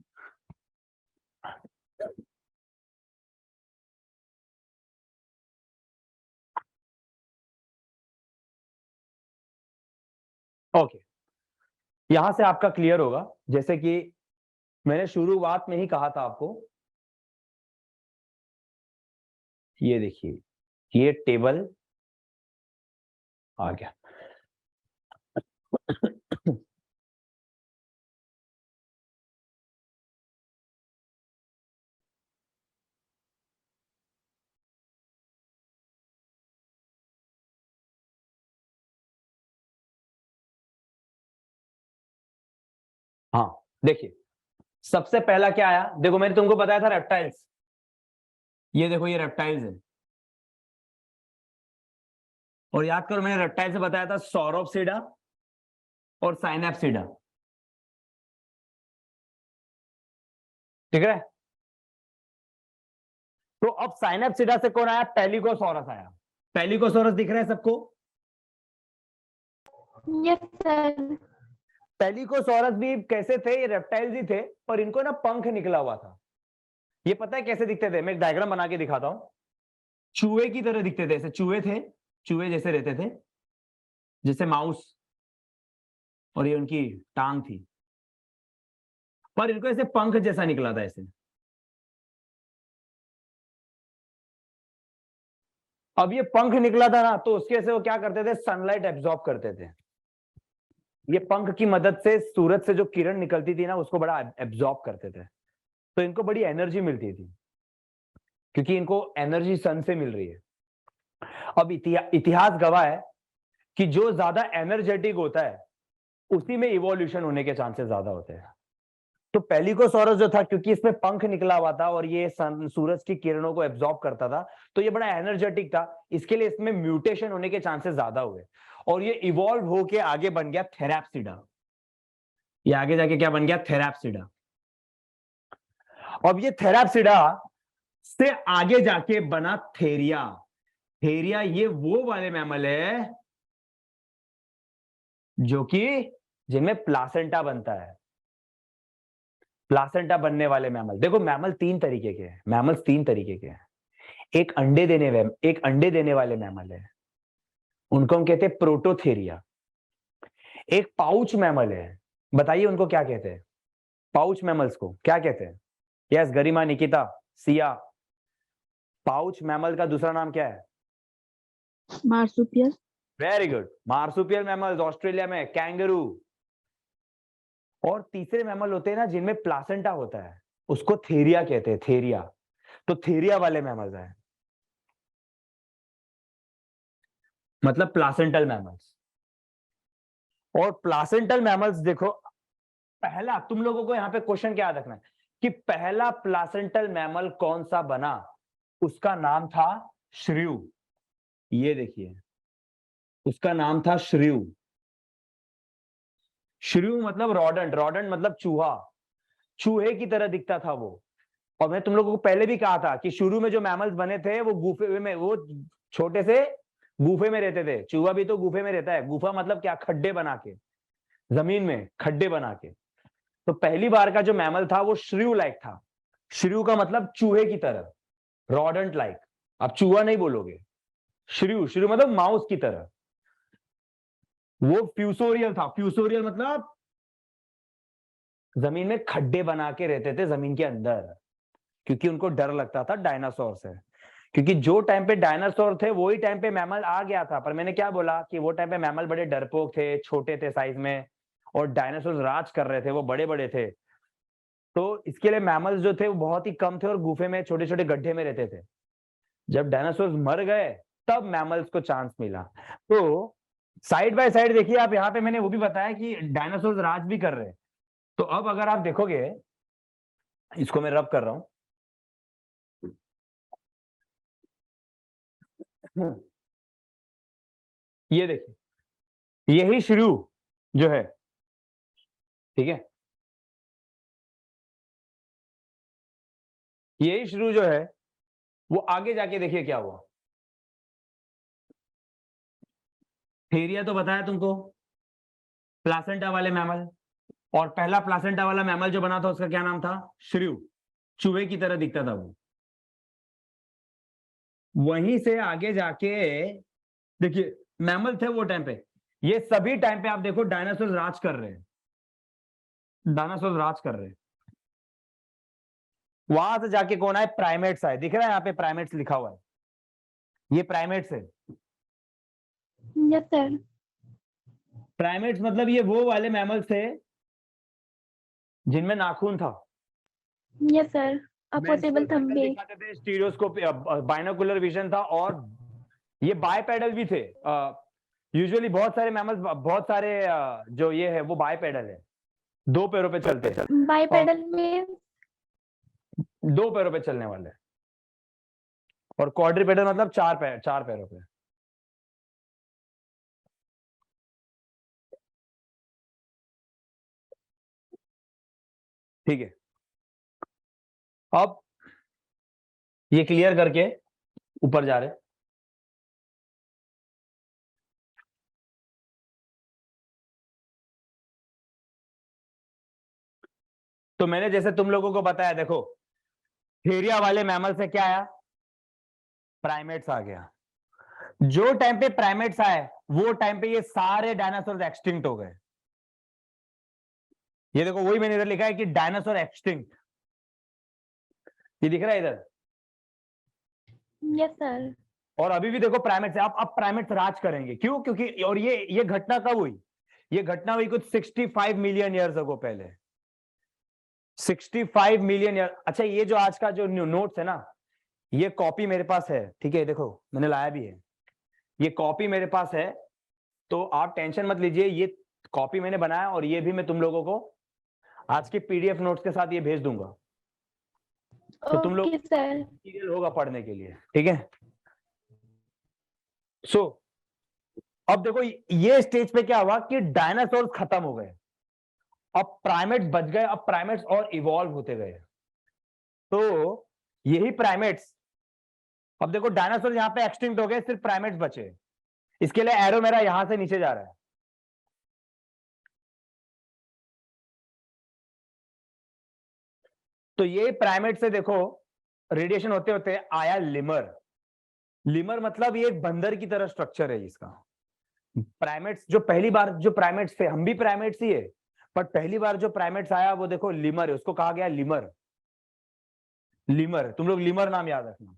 ओके, यहां से आपका क्लियर होगा। जैसे कि मैंने शुरुआत में ही कहा था आपको, ये देखिए, ये टेबल आ गया। हाँ देखिए, सबसे पहला क्या आया? देखो मैंने तुमको बताया था रेप्टाइल्स, ये देखो ये रेप्टाइल्स है। और याद करो मैंने रेप्टाइल से बताया था सौरोप्सिडा और साइनैप्सिडा, ठीक है? तो अब साइनैप्सिडा से कौन आया? पेलिकोसॉरस आया। पेलिकोसॉरस दिख रहा है सबको? Yes sir. पेलिकोसॉरस भी कैसे थे? ये रेप्टाइल्स ही थे, पर इनको ना पंख निकला हुआ था। ये पता है कैसे दिखते थे? मैं एक डायग्राम बना के दिखाता हूं। चूहे की तरह दिखते थे, ऐसे चूहे थे, चूहे जैसे रहते थे, जैसे माउस, और ये उनकी टांग थी, पर इनको ऐसे पंख जैसा निकला था ऐसे। अब ये पंख निकला था ना, तो उसके से वो क्या करते थे? सनलाइट एब्जॉर्ब करते थे। ये पंख की मदद से सूरज से जो किरण निकलती थी ना, उसको बड़ा एब्जॉर्ब करते थे। तो इनको बड़ी एनर्जी मिलती थी, क्योंकि इनको एनर्जी सन से मिल रही है। अब इतिहास गवाह है कि जो ज्यादा एनर्जेटिक होता है उसी में इवोल्यूशन होने के चांसेस ज्यादा होते हैं। तो पेलिकोसॉरस जो था, क्योंकि इसमें पंख निकला हुआ था और ये सूरज की किरणों को एब्जॉर्ब करता था, तो ये बड़ा एनर्जेटिक था, इसके लिए इसमें म्यूटेशन होने के चांसेस ज्यादा हुए और ये इवॉल्व होके आगे बन गया थेराप्सिडा। ये आगे जाके क्या बन गया? थेराप्सिडा। अब ये थेराप्सिडा से आगे जाके बना थेरिया। थेरिया ये वो वाले मैमल है जो कि जिनमें प्लासेंटा बनता है। प्लासेंटा बनने वाले मैमल, देखो मैमल तीन तरीके के हैं, मैमल्स तीन तरीके के हैं। एक अंडे देने वाले मैमल है, उनको हम कहते हैं प्रोटोथेरिया। एक पाउच मैमल है, बताइए उनको क्या कहते हैं? पाउच मैमल्स को क्या कहते हैं? यस गरिमा, निकिता, सिया, पाउच मैमल का दूसरा नाम क्या है? Marsupial. Very good, marsupial mammals, Australia में कैंगरू। और तीसरे मैमल होते हैं ना जिनमें प्लासेंटा होता है, उसको थेरिया कहते हैं, थेरिया। तो थेरिया वाले मैमल्स हैं। मतलब प्लासेंटल मैमल्स। और प्लासेंटल मैमल्स देखो, पहला तुम लोगों को यहां पे क्वेश्चन क्या याद रखना है कि पहला प्लासेंटल मैमल कौन सा बना, उसका नाम था श्रियू। ये देखिए, उसका नाम था श्रियू। श्रियू मतलब रॉडेंट, रॉडेंट मतलब चूहा, चूहे की तरह दिखता था वो। और मैं तुम लोगों को पहले भी कहा था कि शुरू में जो मैमल्स बने थे वो गुफे में, वो छोटे से गुफे में रहते थे। चूहा भी तो गुफे में रहता है। गुफा मतलब क्या, खड्डे बना के, जमीन में खड्डे बना के। तो पहली बार का जो मैमल था वो श्रियू लाइक था। श्रियू का मतलब चूहे की तरह, रॉडेंट लाइक। आप चूहा नहीं बोलोगे, श्रियू, श्रियू मतलब माउस की तरह। वो फ्यूसोरियल था। फ्यूसोरियल मतलब जमीन में खड्डे बना के रहते थे जमीन के अंदर, क्योंकि उनको डर लगता था डायनासोर से। क्योंकि जो टाइम पे डायनासोर थे वही टाइम पे मैमल आ गया था। पर मैंने क्या बोला कि वो टाइम पे मैमल बड़े डरपोक थे, छोटे थे साइज में, और डायनासोर राज कर रहे थे, वो बड़े बड़े थे। तो इसके लिए मैमल्स जो थे वो बहुत ही कम थे और गुफे में छोटे छोटे गड्ढे में रहते थे। जब डायनासोर मर गए तब मैमल्स को चांस मिला। तो साइड बाय साइड देखिए आप, यहाँ पे मैंने वो भी बताया कि डायनासोर राज भी कर रहे हैं। तो अब अगर आप देखोगे, इसको मैं रब कर रहा हूं, ये देखिए, यही श्रियू जो है, ठीक है, यही श्रियू जो है वो आगे जाके देखिए क्या हुआ। थेरिया तो बताया तुमको, प्लासेंटा वाले मैमल। और पहला प्लासेंटा वाला मैमल जो बना था उसका क्या नाम था, श्रियू, चूहे की तरह दिखता था वो। वहीं से आगे जाके देखिए मैमल थे वो टाइम पे, ये सभी टाइम पे आप देखो डायनासोर राज कर रहे हैं, डायनासोर राज कर रहे हैं। वहां से जाके कौन आए, प्राइमेट्स आए। दिख रहा है यहाँ पे प्राइमेट्स लिखा हुआ है, ये प्राइमेट्स है। Yes sir. प्राइमेट्स मतलब ये वो वाले मैमल्स थे जिनमें नाखून था। Yes sir. Opposable menstrual thumb cycle भी। दिखाते थे, स्टीरियोस्कोप, बाइनोकुलर विजन था, और ये बायपेडल भी थे। यूजुअली बहुत सारे मैमल्स, बहुत सारे जो ये है वो बायपेडल है, दो पैरों पे चलते हैं, बाइपेडल में। दो पैरों पे चलने वाले। और क्वाड्रीपेडल मतलब चार पैरों पे। ठीक है, अब ये क्लियर करके ऊपर जा रहे। तो मैंने जैसे तुम लोगों को बताया, देखो थेरिया वाले मैमल से क्या आया, प्राइमेट्स आ गया। जो टाइम पे प्राइमेट्स आए वो टाइम पे ये सारे डायनासोर एक्सटिंक्ट हो गए। ये देखो वही मैंने इधर लिखा है कि डायनासोर एक्सटिंक्ट, ये दिख रहा है इधर। Yes sir. और अभी भी देखो प्राइमेट्स, अब प्राइमेट्स राज करेंगे, क्यों, क्योंकि और ये घटना कब हुई, ये घटना हुई कुछ 65 मिलियन ईयर्स अगो पहले। 65 मिलियन ईयर। अच्छा, ये जो आज का जो नोट्स है ना, ये कॉपी मेरे पास है, ठीक है, देखो मैंने लाया भी है, ये कॉपी मेरे पास है। तो आप टेंशन मत लीजिए, ये कॉपी मैंने बनाया और ये भी मैं तुम लोगों को आज के पीडीएफ नोट्स के साथ ये भेज दूंगा। तो तुम लोग ओके सर। मटेरियल होगा पढ़ने के लिए, ठीक है। सो अब देखो ये स्टेज पे क्या हुआ कि डायनासोर खत्म हो गए, अब प्राइमेट्स बच गए, अब प्राइमेट्स और इवॉल्व होते गए। तो यही प्राइमेट्स, अब देखो डायनासोर यहां पे एक्सटिंक्ट हो गए, सिर्फ प्राइमेट्स बचे। इसके लिए एरो मेरा यहां से नीचे जा रहा है। तो ये प्राइमेट से देखो रेडिएशन होते होते आया लिमर। लिमर मतलब ये एक बंदर की तरह स्ट्रक्चर है इसका। प्राइमेट्स जो पहली बार जो प्राइमेट्स थे, हम भी प्राइमेट्स ही है, बट पहली बार जो प्राइमेट्स आया वो देखो लिमर है, उसको कहा गया लिमर। लिमर, तुम लोग लिमर नाम याद रखना।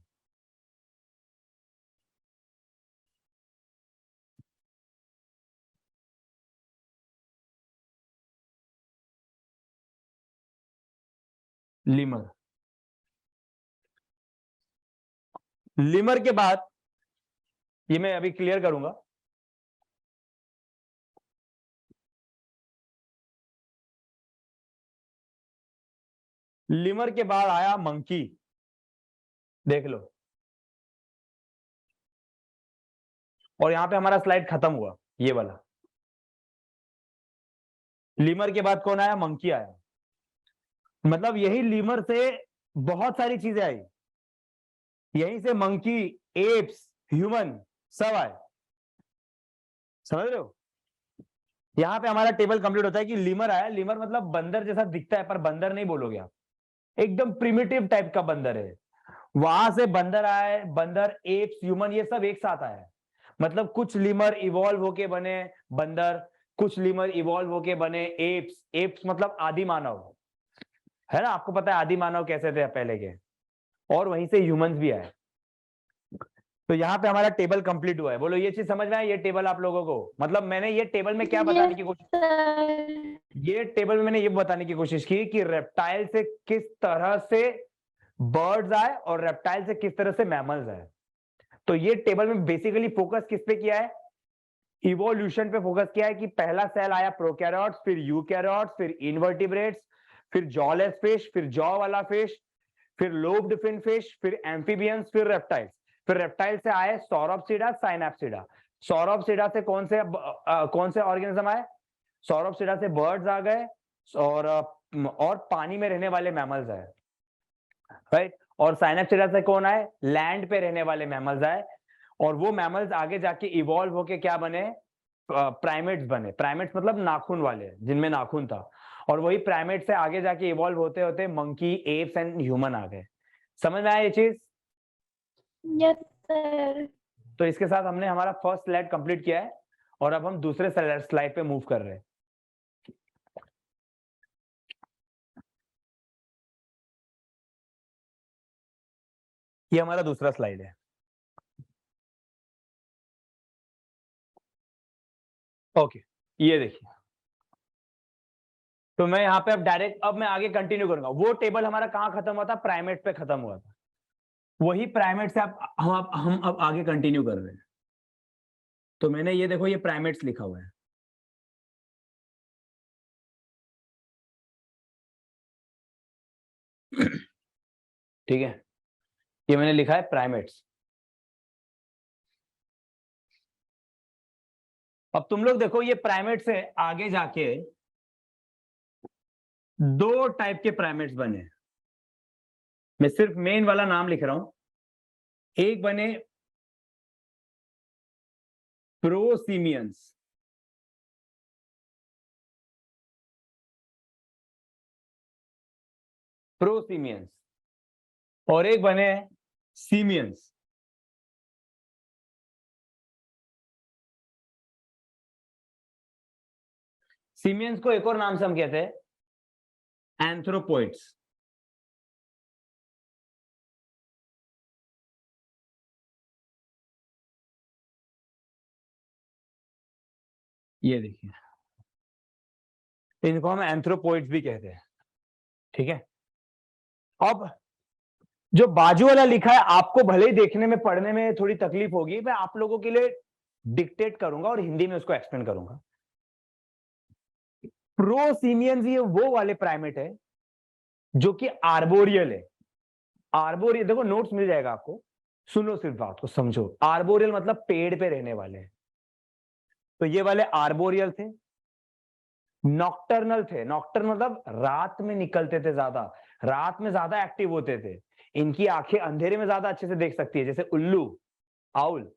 लिमर, लिमर के बाद ये मैं अभी क्लियर करूंगा। लिमर के बाद आया मंकी, देख लो, और यहां पे हमारा स्लाइड खत्म हुआ, ये वाला। लीमर के बाद कौन आया? मंकी आया। मतलब यही लीमर से बहुत सारी चीजें आई, यहीं से मंकी, एप्स, ह्यूमन सब आए। समझ रहे हो? यहां पे हमारा टेबल कंप्लीट होता है कि लीमर आया। लीमर मतलब बंदर जैसा दिखता है, पर बंदर नहीं बोलोगे आप, एकदम प्रिमिटिव टाइप का बंदर है। वहां से बंदर आए, बंदर, एप्स, ह्यूमन, ये सब एक साथ आया। मतलब कुछ लीमर इवॉल्व होके बने बंदर, कुछ लीमर इवॉल्व होके बने एप्स। एप्स मतलब आदि मानव, है ना? आपको पता है आदि मानव कैसे थे पहले के, और वहीं से ह्यूमंस भी आए। तो यहाँ पे हमारा टेबल कंप्लीट हुआ है। बोलो ये चीज समझ में आया? ये टेबल आप लोगों को, मतलब मैंने ये टेबल में क्या बताने की कोशिश, सर ये टेबल में मैंने ये बताने की कोशिश की कि रेप्टाइल से किस तरह से बर्ड्स आए और रेप्टाइल से किस तरह से मैमल्स आए। तो ये टेबल में बेसिकली फोकस किस पे किया है? इवोल्यूशन पे फोकस किया है कि पहला सेल आया प्रोकैरियोट्स, फिर यूकैरियोट्स, फिर इनवर्टिब्रेट्स, फिर जॉलेस फिश, फिर जॉ वाला फिश, फिर लोब्ड फिन फिश, फिर एम्फीबियंस, फिर रेप्टाइल्स। फिर रेप्टाइल से आए सौरोप्सिडा, साइनैप्सिडा। सौरोप्सिडा से कौन से ऑर्गेनिज्म आए? सौरोप्सिडा से बर्ड्स आ गए, और पानी में रहने वाले मैमल्स आए, राइट। और साइनैप्सिडा से कौन आए? लैंड पे रहने वाले मैमल्स आए। और वो मैमल्स आगे जाके इवॉल्व होके क्या बने? प्राइमेट्स बने। प्राइमेट्स मतलब नाखून वाले, जिनमें नाखून था। और वही प्राइमेट से आगे जाके इवॉल्व होते होते मंकी, एप्स एंड ह्यूमन आ गए। समझ में आया ये चीज? Yes sir. तो इसके साथ हमने हमारा फर्स्ट स्लाइड कंप्लीट किया है, और अब हम दूसरे स्लाइड पे मूव कर रहे हैं। ये हमारा दूसरा स्लाइड है। ओके, ये देखिए। तो मैं यहाँ पे अब डायरेक्ट, अब मैं आगे कंटिन्यू करूंगा। वो टेबल हमारा कहाँ खत्म हुआ था? प्राइमेट पे खत्म हुआ था। वही प्राइमेट से हम अब आगे कंटिन्यू कर रहे हैं। तो मैंने ये देखो, ये प्राइमेट्स लिखा हुआ है, ठीक है? ये मैंने लिखा है प्राइमेट्स। अब तुम लोग देखो, ये प्राइमेट से आगे जाके दो टाइप के प्राइमेट्स बने। मैं सिर्फ मेन वाला नाम लिख रहा हूं। एक बने प्रोसीमियंस, प्रोसीमियंस, और एक बने सीमियंस। सीमियंस को एक और नाम से हम कहते हैं एंथ्रोपोइड्स। ये देखिए, इनको हम एंथ्रोपोइड्स भी कहते हैं, ठीक है? अब जो बाजू वाला लिखा है, आपको भले ही देखने में, पढ़ने में थोड़ी तकलीफ होगी, मैं आप लोगों के लिए डिक्टेट करूंगा और हिंदी में उसको एक्सप्लेन करूंगा। प्रोसीमियंस ये वो वाले प्राइमेट है जो कि आर्बोरियल है। आर्बोरियल, देखो नोट्स मिल जाएगा आपको, सुनो सिर्फ बात को समझो। आर्बोरियल मतलब पेड़ पे रहने वाले हैं। तो ये वाले आर्बोरियल थे। नॉक्टर्नल थे। नॉक्टर्नल मतलब रात में निकलते थे, ज्यादा रात में ज्यादा एक्टिव होते थे। इनकी आंखें अंधेरे में ज्यादा अच्छे से देख सकती है, जैसे उल्लू, आउल।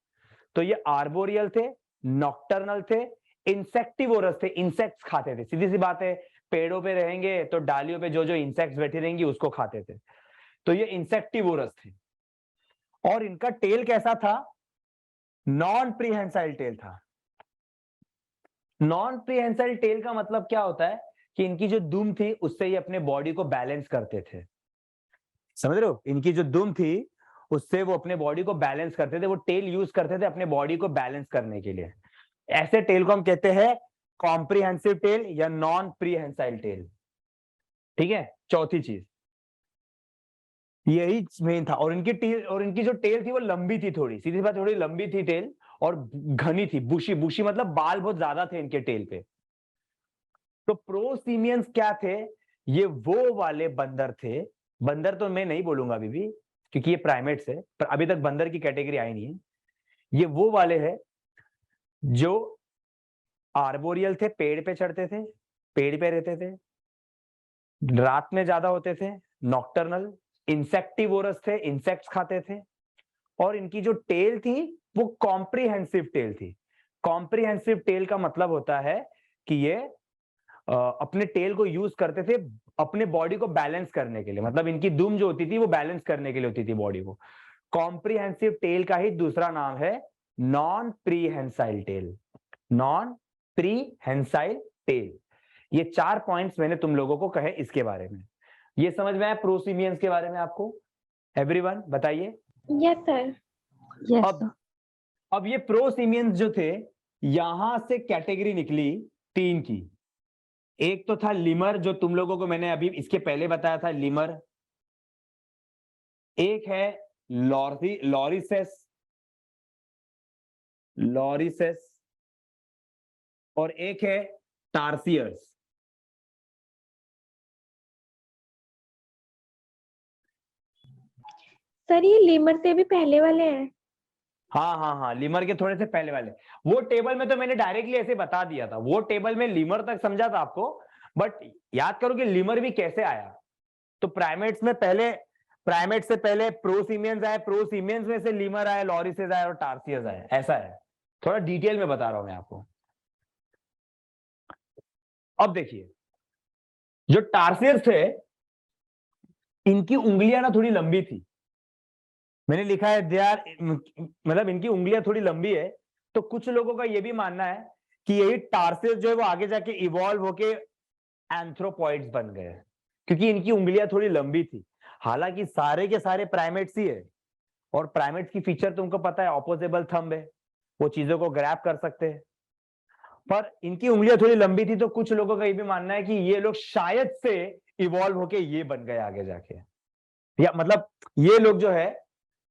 तो ये आर्बोरियल थे, नॉक्टर्नल थे, इंसेक्टिवोरस थे, इंसेक्ट्स खाते थे। सीधी सी बात है, पेड़ों पे रहेंगे तो डालियों पे जो जो इंसेक्ट्स बैठी रहेंगी उसको खाते थे। तो ये इंसेक्टिवोरस थे। और इनका टेल कैसा था? नॉन प्रीहेंसाइल टेल था। नॉन प्रीहेंसाइल टेल का मतलब क्या होता है? कि इनकी जो दुम थी उससे ये अपने बॉडी को बैलेंस करते थे। समझ रहे हो? इनकी जो दुम थी उससे वो अपने बॉडी को बैलेंस करते थे। वो टेल यूज करते थे अपने बॉडी को बैलेंस करने के लिए। ऐसे टेल को हम कहते हैं कॉम्प्रिहेंसिव टेल या नॉन प्रीहेंसाइल टेल, ठीक है? चौथी चीज यही मेन था। और इनकी जो टेल थी वो लंबी थी, थोड़ी, सीधी बात, थोड़ी लंबी थी टेल, और घनी थी। बुशी, बुशी मतलब बाल बहुत ज्यादा थे इनके टेल पे। तो प्रोसीमियंस क्या थे? ये वो वाले बंदर थे, बंदर तो मैं नहीं बोलूंगा अभी भी क्योंकि ये प्राइमेट्स है, पर अभी तक बंदर की कैटेगरी आई नहीं है। ये वो वाले हैं जो आर्बोरियल थे, पेड़ पे चढ़ते थे, पेड़ पे रहते थे, रात में ज्यादा होते थे, नॉक्टर्नल, इंसेक्टिवोरस थे, इंसेक्ट्स खाते थे, और इनकी जो टेल थी वो कॉम्प्रिहेंसिव टेल थी। कॉम्प्रिहेंसिव टेल का मतलब होता है कि ये अपने टेल को यूज करते थे अपने बॉडी को बैलेंस करने के लिए, मतलब इनकी दुम जो होती थी वो बैलेंस करने के लिए होती थी बॉडी को। कॉम्प्रिहेंसिव टेल का ही दूसरा नाम है non prehensile tell. Non prehensile tell. ये 4 पॉइंट्स मैंने तुम लोगों को कहे इसके बारे में। ये समझ में आया प्रोसीमियंस के बारे में आपको? एवरीवन बताइए। Yes sir. यस अब अब ये प्रोसीमियंस जो थे, यहां से कैटेगरी निकली 3 की। एक तो था लिमर, जो तुम लोगों को मैंने अभी इसके पहले बताया था, लिमर। एक है लॉरिसेस, लॉरिसेस, और एक है टार्सियर्स। सर ये लीमर से भी पहले वाले हैं। हाँ हाँ हाँ, लिमर के थोड़े से पहले वाले। वो टेबल में तो मैंने डायरेक्टली ऐसे बता दिया था, वो टेबल में लिमर तक समझा था आपको, बट याद करो कि लिमर भी कैसे आया। तो प्राइमेट्स में पहले, प्राइमेट से पहले प्रोसीमियंस आए, प्रोसीमियंस में से लिमर आए, लॉरिसेस आए और टार्सियस आए, ऐसा है। थोड़ा डिटेल में बता रहा हूं मैं आपको। अब देखिए, जो टार्सियस थे इनकी उंगलियां ना थोड़ी लंबी थी। मैंने लिखा है दे आर, मतलब इनकी उंगलियां थोड़ी लंबी है। तो कुछ लोगों का यह भी मानना है कि यही टार्सियस जो है वो आगे जाके इवॉल्व होके एंथ्रोपॉइड्स बन गए, क्योंकि इनकी उंगलियां थोड़ी लंबी थी। हालांकि सारे के सारे प्राइमेट्स ही है, और प्राइमेट्स की फीचर तुमको पता है, ऑपोजेबल थंब है, वो चीजों को ग्रैब कर सकते हैं। पर इनकी उंगलियां थोड़ी लंबी थी, तो कुछ लोगों का ये भी मानना है कि ये लोग शायद से इवॉल्व होके ये बन गए आगे जाके, या मतलब ये लोग जो है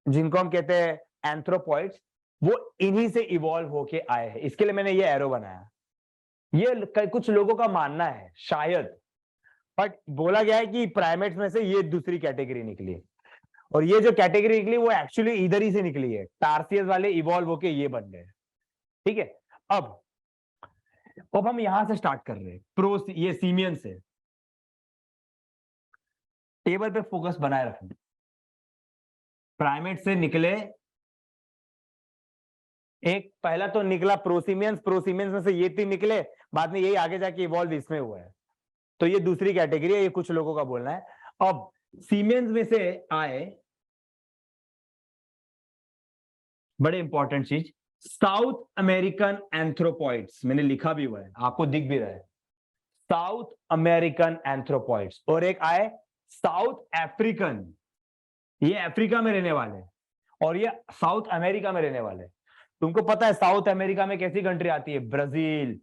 जिनको हम कहते हैं एंथ्रोपॉइड्स, वो इन्हीं से इवॉल्व होके आए हैं। इसके लिए मैंने ये एरो बनाया। ये कुछ लोगों का मानना है शायद, बट बोला गया है कि प्राइमेट्स में से ये दूसरी कैटेगरी निकली, और ये जो कैटेगरी निकली वो एक्चुअली इधर ही से निकली है, टार्सियस वाले इवॉल्व होके ये बन गए। ठीक है, अब हम यहां से स्टार्ट कर रहे हैं, ये सीमियन से। टेबल पे फोकस बनाए रखना। प्राइमेट से निकले, एक पहला तो निकला प्रोसीमियंस, प्रोसीमियंस में से ये 3 निकले, बाद में यही आगे जाके इवॉल्व इसमें हुआ है, तो ये दूसरी कैटेगरी है, ये कुछ लोगों का बोलना है। अब सीमियंस में से आए, बड़े इंपॉर्टेंट चीज, साउथ अमेरिकन एंथ्रोपॉइड्स, मैंने लिखा भी हुआ है, आपको दिख भी रहा है, साउथ अमेरिकन एंथ्रोपॉइड्स। और एक आए साउथ अफ्रीकन, ये अफ्रीका में रहने वाले, और ये साउथ अमेरिका में रहने वाले। तुमको पता है साउथ अमेरिका में कैसी कंट्री आती है? ब्राजील,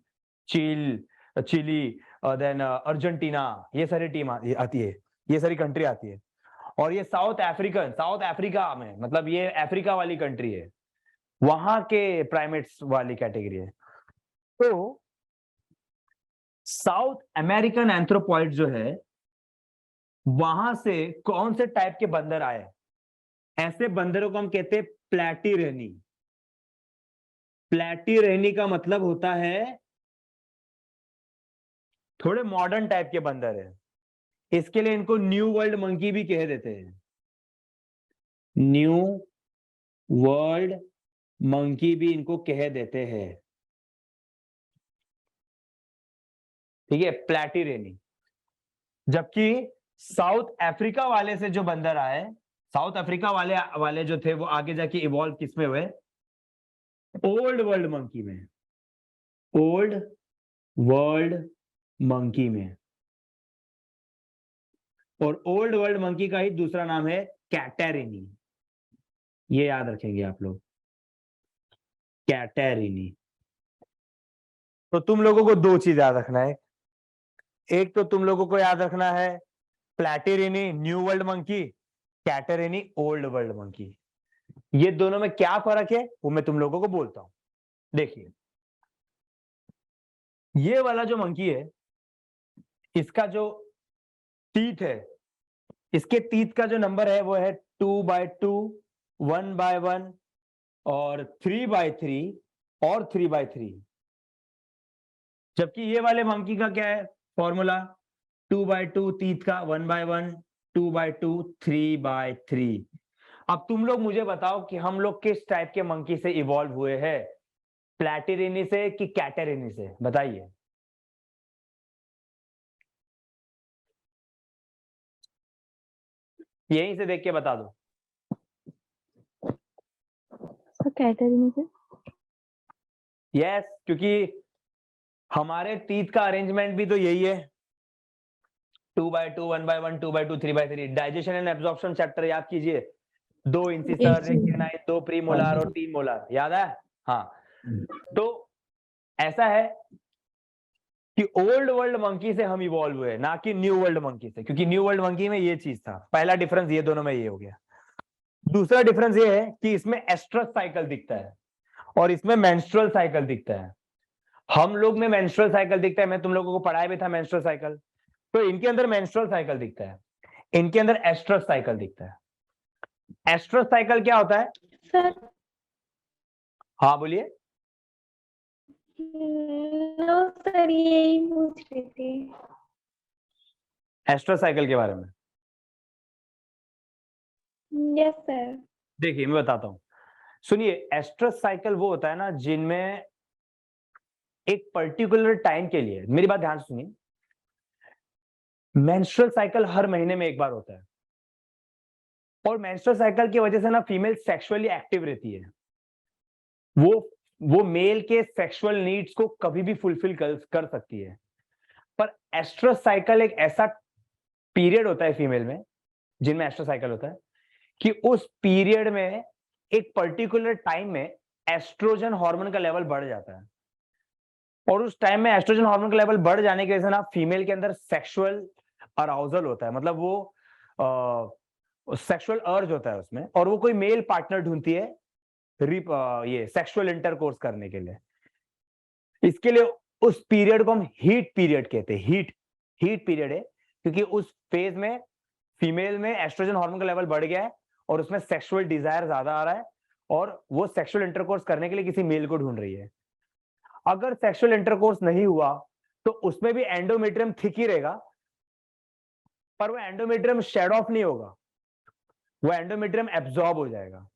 चिली, देन अर्जेंटीना, ये सारी टीम आती है, ये सारी कंट्री आती है। और ये साउथ अफ्रीकन, साउथ अफ्रीका में, मतलब ये अफ्रीका वाली कंट्री है, वहां के प्राइमेट्स वाली कैटेगरी है। तो साउथ अमेरिकन एंथ्रोपॉइड जो है, वहां से कौन से टाइप के बंदर आए? ऐसे बंदरों को हम कहते हैं प्लेटिरेनी। प्लेटिरेनी का मतलब होता है थोड़े मॉडर्न टाइप के बंदर है। इसके लिए इनको न्यू वर्ल्ड मंकी भी कह देते हैं, न्यू वर्ल्ड मंकी भी इनको कह देते हैं। ठीक है, प्लेटिरेनी। जबकि साउथ अफ्रीका वाले से जो बंदर आए, साउथ अफ्रीका वाले जो थे, वो आगे जाके इवॉल्व किस में हुए? ओल्ड वर्ल्ड मंकी में, ओल्ड वर्ल्ड मंकी में। और ओल्ड वर्ल्ड मंकी का ही दूसरा नाम है कैटेरिनी, ये याद रखेंगे आप लोग, कैटेरिनी। तो तुम लोगों को 2 चीज याद रखना है। एक तो तुम लोगों को याद रखना है platyrrhini new world monkey, catarrhini old world monkey. ये दोनों में क्या फर्क है वो मैं तुम लोगों को बोलता हूं। देखिए, ये वाला जो मंकी है, इसका जो टीथ है, इसके टीथ का जो नंबर है वो है 2/2, 1/1 और 3/3 और 3/3। जबकि ये वाले मंकी का क्या है फॉर्मूला, 2/2 टीथ का, 1/1, 2/2, 3/3। अब तुम लोग मुझे बताओ कि हम लोग किस टाइप के मंकी से इवॉल्व हुए हैं, प्लैटिरिनी से कि कैटेरिनी से, बताइए। यहीं से देख के बता दो। सर कैटेरिनी से। यस, क्योंकि हमारे टीथ का अरेंजमेंट भी तो यही है, 2/2, 1/1, 2/2, 3/3। डाइजेशन एंड एब्जॉर्प्शन चैप्टर याद कीजिए, 2 इंसिसर, 1 कैनाइन, 2 प्रीमोलार और 3 मोलार, याद है? हाँ, तो ऐसा है कि ओल्ड वर्ल्ड मंकी से हम इवॉल्व हुए, ना कि न्यू वर्ल्ड मंकी से, क्योंकि न्यू वर्ल्ड मंकी में ये चीज था। पहला डिफरेंस ये दोनों में ये हो गया। दूसरा डिफरेंस ये है कि इसमें एस्ट्रस साइकिल दिखता है और इसमें मेंस्ट्रुअल साइकिल दिखता है। हम लोग में मेंस्ट्रुअल साइकिल दिखता है, मैं तुम लोगों को पढ़ाया भी था मेंस्ट्रुअल साइकिल, तो इनके अंदर मेंस्ट्रुअल साइकिल दिखता है, इनके अंदर एस्ट्रस साइकिल दिखता है। एस्ट्रस साइकिल क्या होता है सर? हाँ बोलिए। नो सर, यही पूछ रही थी एस्ट्रस साइकिल के बारे में यस सर। देखिए मैं बताता हूं, सुनिए। एस्ट्रस साइकिल वो होता है ना जिनमें एक पर्टिकुलर टाइम के लिए, मेरी बात ध्यान से सुनिए, मेंस्ट्रुअल साइकिल हर महीने में एक बार होता है और मेंस्ट्रुअल साइकिल की वजह से ना फीमेल सेक्सुअली एक्टिव रहती है, वो मेल के सेक्सुअल नीड्स को कभी भी फुलफिल कर सकती है। पर एस्ट्रस साइकिल एक ऐसा पीरियड होता है फीमेल में, जिनमें एस्ट्रस साइकिल होता है, कि उस पीरियड में एक पर्टिकुलर टाइम में एस्ट्रोजन हार्मोन का लेवल बढ़ जाता है और उस टाइम में एस्ट्रोजन हार्मोन का लेवल बढ़ जाने की वजह से ना फीमेल के अंदर सेक्सुअल अराउजल होता है, मतलब वो सेक्सुअल अर्ज होता है उसमें, और वो कोई मेल पार्टनर ढूंढती है ये सेक्सुअल इंटरकोर्स करने के लिए। इसके लिए उस पीरियड को हम हीट पीरियड कहते हैं। हीट पीरियड है क्योंकि उस फेज में फीमेल में एस्ट्रोजन हार्मोन का लेवल बढ़ गया है और उसमें सेक्सुअल डिजायर ज्यादा आ रहा है और वो सेक्सुअल इंटरकोर्स करने के लिए किसी मेल को ढूंढ रही है। अगर सेक्सुअल इंटरकोर्स नहीं हुआ तो उसमें भी एंडोमेट्रियम थिक ही रहेगा, पर वो एंडोमेट्रियम शेड ऑफ नहीं होगा, वो एंडोमेट्रियम एब्जॉर्ब हो जाएगा।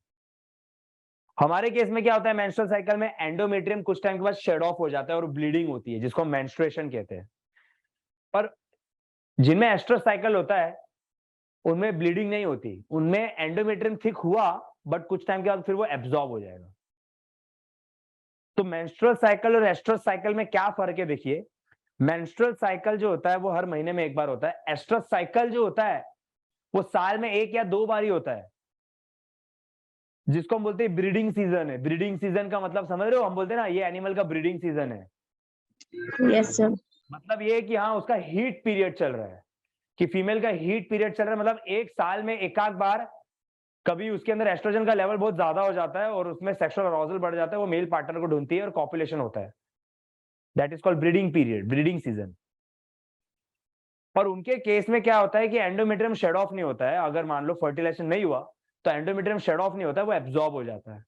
हमारे केस में क्या होता है, मेंस्ट्रुअल साइकिल में एंडोमेट्रियम कुछ टाइम के बाद शेड ऑफ हो जाता है और ब्लीडिंग होती है, जिसको मेंस्ट्रुएशन कहते हैं। पर जिनमें एस्ट्रस साइकिल होता है उनमें ब्लीडिंग नहीं होती, उनमें एंडोमेट्रियम थिक हुआ बट कुछ टाइम के बाद फिर वो एब्जॉर्ब हो जाएगा। तो मेंस्ट्रुअल साइकिल और एस्ट्रस साइकिल में क्या फर्क है, देखिए। मेंस्ट्रुअल साइकिल जो होता है वो हर महीने में एक बार होता है, एस्ट्रस साइकिल जो होता है वो साल में 1 या 2 बार ही होता है, जिसको हम बोलते हैं ब्रीडिंग सीजन है। ब्रीडिंग सीजन का मतलब समझ रहे हो, हम बोलते हैं ना ये एनिमल का ब्रीडिंग सीजन है। Yes sir. मतलब ये कि हाँ उसका हीट पीरियड चल रहा है, कि फीमेल का हीट पीरियड चल रहा है, मतलब एक साल में एक आध बार कभी उसके अंदर एस्ट्रोजन का लेवल बहुत ज्यादा हो जाता है और उसमें सेक्सुअल अराउजल बढ़ जाता है, वो मेल पार्टनर को ढूंढती है और कॉपुलेशन होता है। That is called breeding period, breeding season. पर उनके केस में क्या होता है कि एंडोमेट्रियम शेड ऑफ नहीं होता है। अगर मान लो फर्टिलाइजेशन नहीं हुआ तो एंडोमेट्रियम शेड ऑफ नहीं होता है, वो एब्जॉर्ब हो जाता है।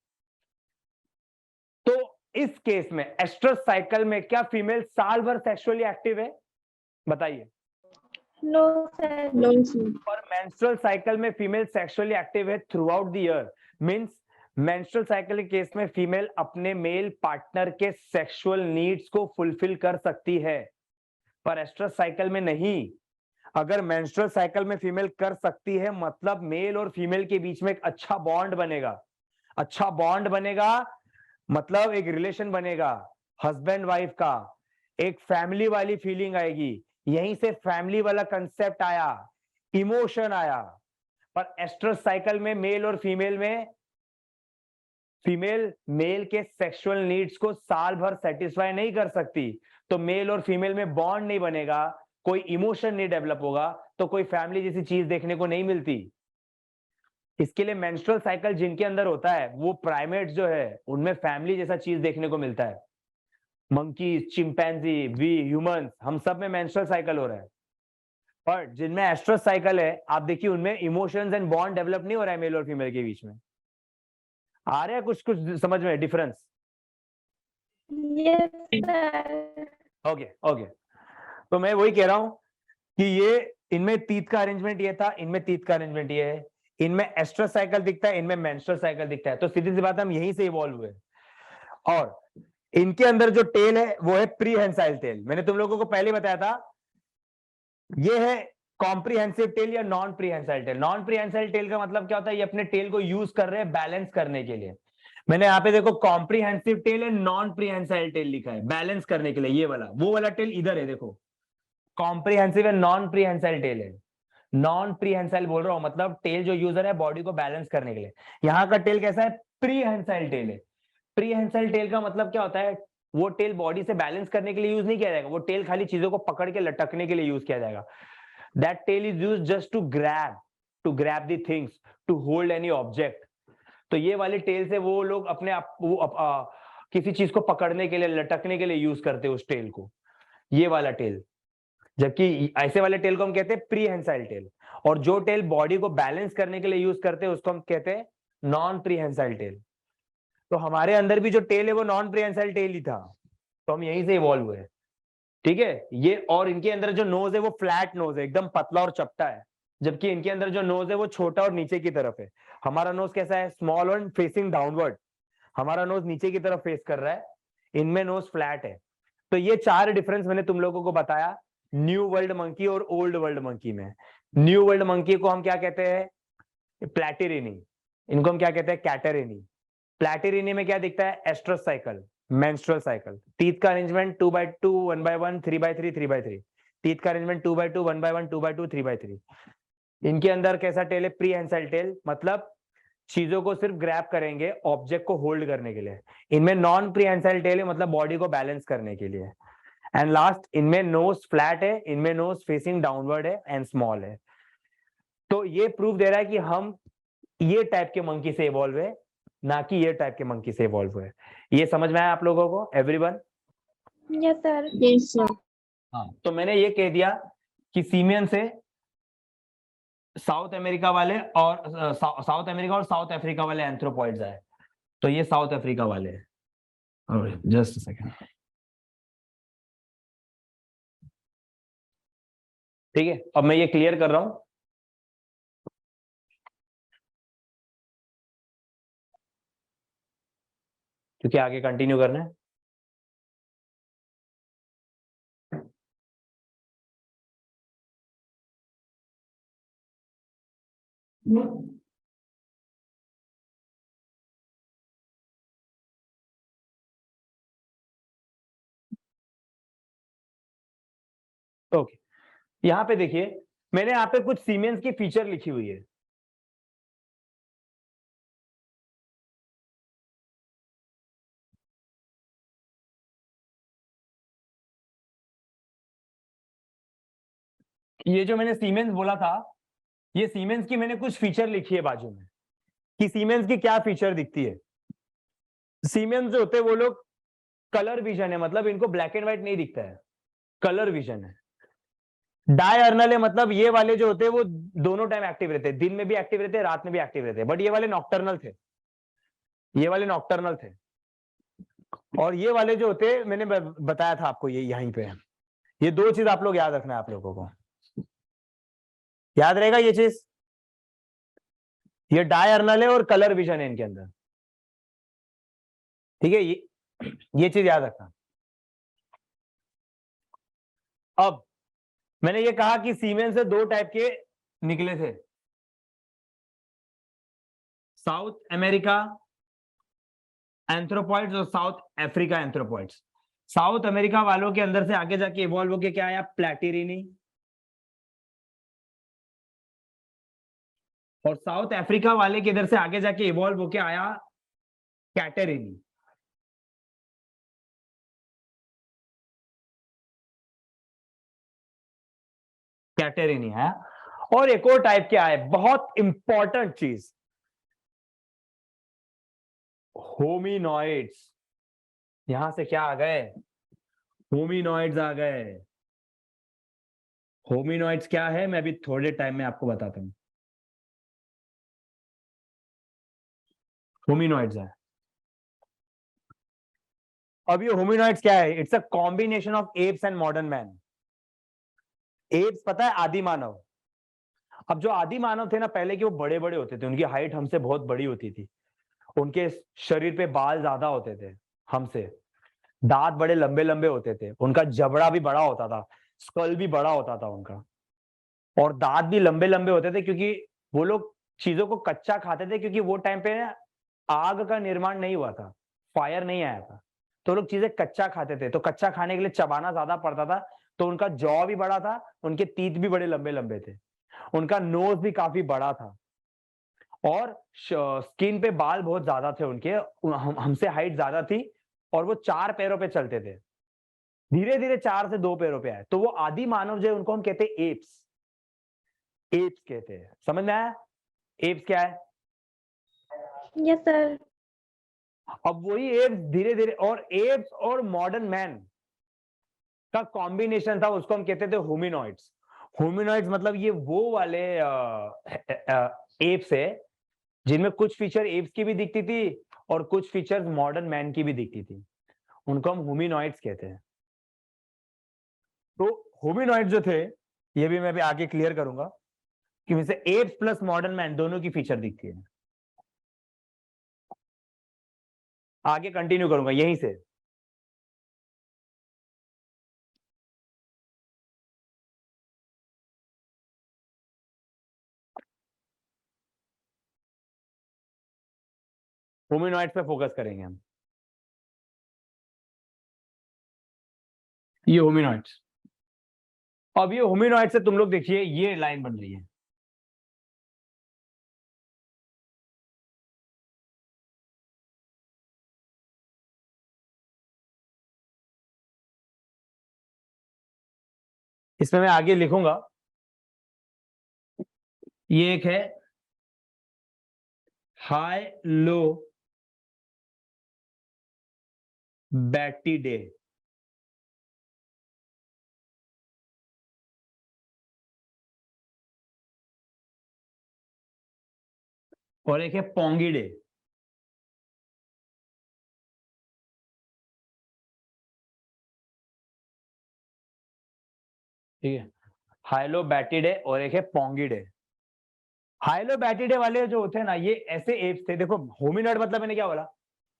तो इस केस में एस्ट्रस साइकिल में क्या फीमेल साल भर सेक्सुअली एक्टिव है, बताइए। No sir. No sir. और मेंस्ट्रुअल साइकिल में फीमेल सेक्सुअली एक्टिव है throughout the year. Means menstrual cycle के केस में फीमेल अपने मेल पार्टनर के सेक्सुअल नीड्स को फुलफिल कर सकती है, पर एस्ट्रस साइकिल में नहीं। अगर मेंस्ट्रुअल साइकिल में फीमेल कर सकती है मतलब मेल और फीमेल के बीच में एक अच्छा बॉन्ड बनेगा। अच्छा बॉन्ड बनेगा मतलब एक रिलेशन बनेगा हस्बैंड वाइफ का, एक फैमिली वाली फीलिंग आएगी, यहीं से फैमिली वाला कंसेप्ट आया, इमोशन आया। पर एस्ट्रस साइकिल में मेल और फीमेल में फीमेल मेल के सेक्सुअल नीड्स को साल भर सेटिस्फाई नहीं कर सकती, तो मेल और फीमेल में बॉन्ड नहीं बनेगा, कोई इमोशन नहीं डेवलप होगा, तो कोई फैमिली जैसी चीज देखने को नहीं मिलती। इसके लिए मेंस्ट्रुअल साइकिल जिनके अंदर होता है वो प्राइमेट्स जो है उनमें फैमिली जैसा चीज देखने को मिलता है। मंकीज, चिंपैंजी, वी ह्यूमंस, हम सब में मेंस्ट्रुअल साइकिल हो रहा है। और जिनमें एस्ट्रस साइकिल है आप देखिए उनमें इमोशंस एंड बॉन्ड डेवलप नहीं हो रहा है मेल और फीमेल के बीच में। आ रहा है कुछ कुछ समझ में difference? Yes, sir. Okay okay, तो मैं वही कह रहा हूं कि ये इनमें तीत का अरेंजमेंट ये था, इनमें तीत का अरेंजमेंट ये है, इनमें एस्ट्रस साइकिल दिखता है, इनमें मेंस्ट्रुअल साइकिल दिखता है। तो सीधी सी बात हम यहीं से इवॉल्व हुए। और इनके अंदर जो टेल है वो है प्रीहेंसाइल टेल। मैंने तुम लोगों को पहले बताया था ये है कॉम्प्रिहेंसिव टेल या non prehensile tell. Non prehensile tell का मतलब क्या होता है? ये अपने टेल को यूज कर रहे हैं बैलेंस करने के लिए। मैंने यहाँ पे देखो comprehensive tail and non prehensile tail लिखा है, बैलेंस करने के लिए। ये वाला वो वाला टेल इधर है, देखो comprehensive and non prehensile tell है। नॉन प्रीहेंसाइल बोल रहा हूं मतलब टेल जो यूजर है बॉडी को बैलेंस करने के लिए। यहाँ का टेल कैसा है? प्रीहेंसाइल टेल है। प्रीहेंसाइल टेल का मतलब क्या होता है? वो टेल बॉडी से बैलेंस करने के लिए यूज नहीं किया जाएगा, वो टेल खाली चीजों को पकड़ के लटकने के लिए यूज किया जाएगा। That tail is used just to grab the things, to hold any object. तो ये वाले टेल से वो लोग अपने आप किसी चीज को पकड़ने के लिए, लटकने के लिए यूज करते हैं उस टेल को, ये वाला टेल। जबकि ऐसे वाले टेल को हम कहते हैं प्रीहेंसाइल टेल। और जो टेल बॉडी को बैलेंस करने के लिए यूज करते हैं उसको हम कहते हैं नॉन प्रीहेंसाइल टेल। तो हमारे अंदर भी जो टेल है वो नॉन प्रीहेंसाइल टेल ही था, तो हम यहीं से इवॉल्व हुए। ठीक है ये, और इनके अंदर जो नोज है वो फ्लैट नोज है, एकदम पतला और चपटा है। जबकि इनके अंदर जो नोज है वो छोटा और नीचे की तरफ है। हमारा नोज कैसा है? स्मॉल और फेसिंग डाउनवर्ड। हमारा नोज नीचे की तरफ फेस कर रहा है, इनमें नोज फ्लैट है। तो ये चार डिफरेंस मैंने तुम लोगों को बताया न्यू वर्ल्ड मंकी और ओल्ड वर्ल्ड मंकी में। न्यू वर्ल्ड मंकी को हम क्या कहते हैं? प्लैटिरिनी। इनको हम क्या कहते हैं? कैटेरिनी। प्लैटिरिनी में क्या दिखता है? Oestrus cycle, menstrual cycle. Teeth का arrangement 2x2, 1x1, 3x3, 3x3। Teeth का arrangement 2x2, 1x1, 2x2, 3x3। इनके अंदर कैसा टेल है? प्रीहेंसाइल टेल, मतलब चीजों को सिर्फ ग्रैब करेंगे ऑब्जेक्ट को होल्ड करने के लिए। इनमें नॉन प्रीहेंसाइल टेल है, मतलब बॉडी को बैलेंस करने के लिए। एंड लास्ट, इनमें नोज फ्लैट है, इनमें नोज फेसिंग डाउनवर्ड है एंड स्मॉल है। तो ये प्रूफ दे रहा है कि हम ये टाइप के मंकी से इवॉल्व है, ना कि ये टाइप के मंकी से इवॉल्व हुए। ये समझ में आया आप लोगों को everyone? Yes, sir. Yes, sir. हाँ, तो मैंने ये कह दिया कि सीमियन से साउथ अमेरिका वाले और साउथ अमेरिका और साउथ अफ्रीका वाले एंथ्रोपॉइड्स आए। तो ये साउथ अफ्रीका वाले हैं। जस्ट सेकेंड, ठीक है, अब मैं ये क्लियर कर रहा हूं क्योंकि आगे कंटिन्यू करना है। ओके, यहां पे देखिए मैंने यहाँ पे कुछ सीमेंस की फीचर लिखी हुई है। ये जो मैंने सीमेंस बोला था, ये सीमेंस की मैंने कुछ फीचर लिखी है बाजू में कि सीमेंस की क्या फीचर दिखती है। सीमेंस जो होते हैं वो लोग कलर विजन है, मतलब इनको ब्लैक एंड व्हाइट नहीं दिखता है, कलर विजन है। डायर्नल है, मतलब ये वाले जो होते हैं वो दोनों टाइम एक्टिव रहते हैं, दिन में भी एक्टिव रहते हैं, रात में भी एक्टिव रहते हैं। बट ये वाले नॉक्टर्नल थे, ये वाले नॉक्टर्नल थे। और ये वाले जो होते हैं मैंने बताया था आपको, ये यहीं पे ये दो चीज आप लोग याद रखना है, आप लोगों को याद रहेगा ये चीज। ये डायर्नल है और कलर विजन है इनके अंदर, ठीक है, ये चीज याद रखना। अब मैंने ये कहा कि सीमेन से दो टाइप के निकले थे, साउथ अमेरिका एंथ्रोपॉइड्स और south Africa anthropoids. South America वालों के अंदर से आगे जाके इवॉल्व होके क्या आया? प्लैटिरिनी। और साउथ अफ्रीका वाले के इधर से आगे जाके इवॉल्व होके आया कैटेरिनी। कैटेरिनी है। और एक और टाइप के आए, बहुत इंपॉर्टेंट चीज, होमिनॉइड्स। यहां से क्या आ गए? होमिनॉइड्स आ गए। होमिनॉइड्स क्या है मैं अभी थोड़े टाइम में आपको बताता हूँ। होमिनॉइड्स है। अब ये होमिनॉइड्स क्या है? It's a combination of apps and modern man. Apps पता है आदि मानव। अब जो आदि मानव थे ना पहले के, वो बड़े बड़े होते थे, उनकी हाइट हमसे बहुत बड़ी होती थी, उनके शरीर पे बाल ज्यादा होते थे हमसे, दांत बड़े लंबे लंबे होते थे, उनका जबड़ा भी बड़ा होता था, स्कल भी बड़ा होता था उनका, और दांत भी लंबे लंबे होते थे, क्योंकि वो लोग चीजों को कच्चा खाते थे, क्योंकि वो टाइम पे आग का निर्माण नहीं हुआ था, फायर नहीं आया था, तो लोग चीजें कच्चा खाते थे, तो कच्चा खाने के लिए चबाना ज्यादा पड़ता था, तो उनका जॉ भी बड़ा था, उनके तीत भी बड़े लंबे लंबे थे, उनका नोज भी काफी बड़ा था, और स्किन पे बाल बहुत ज्यादा थे उनके, हमसे हाइट ज्यादा थी, और वो 4 पैरों पे चलते थे, धीरे धीरे 4 से 2 पैरों पे आए, तो वो आदि मानव जो है उनको हम कहते हैं एप्स। एप्स कहते हैं, समझ में आया? एप्स क्या है? Yes sir. अब वही एप्स धीरे धीरे, और एप्स और मॉडर्न मैन का कॉम्बिनेशन था, उसको हम कहते थे होमिनॉइड्स। होमिनॉइड्स मतलब ये वो वाले एप्स है जिनमें कुछ फीचर एप्स की भी दिखती थी और कुछ फीचर्स मॉडर्न मैन की भी दिखती थी, उनको हम होमिनॉइड्स कहते हैं। तो होमिनॉइड जो थे, ये भी मैं भी आगे क्लियर करूंगा कि वैसे एप्स प्लस मॉडर्न मैन दोनों की फीचर दिखती है। आगे कंटिन्यू करूंगा यहीं से। होमिनॉइड्स पे फोकस करेंगे हम। ये होमिनॉइड्स, अब ये होमिनॉइड से तुम लोग देखिए ये लाइन बन रही है, इसमें मैं आगे लिखूंगा। ये एक है हाई लो बैटिडे, और एक है पोंगिडे। ठीक है, हाइलो बैटिडे और एक है पोंगिडे। हाइलो बैटिडे वाले जो होते हैं ना, ये ऐसे एप्स थे, देखो होमिनॉइड मतलब मैंने क्या बोला,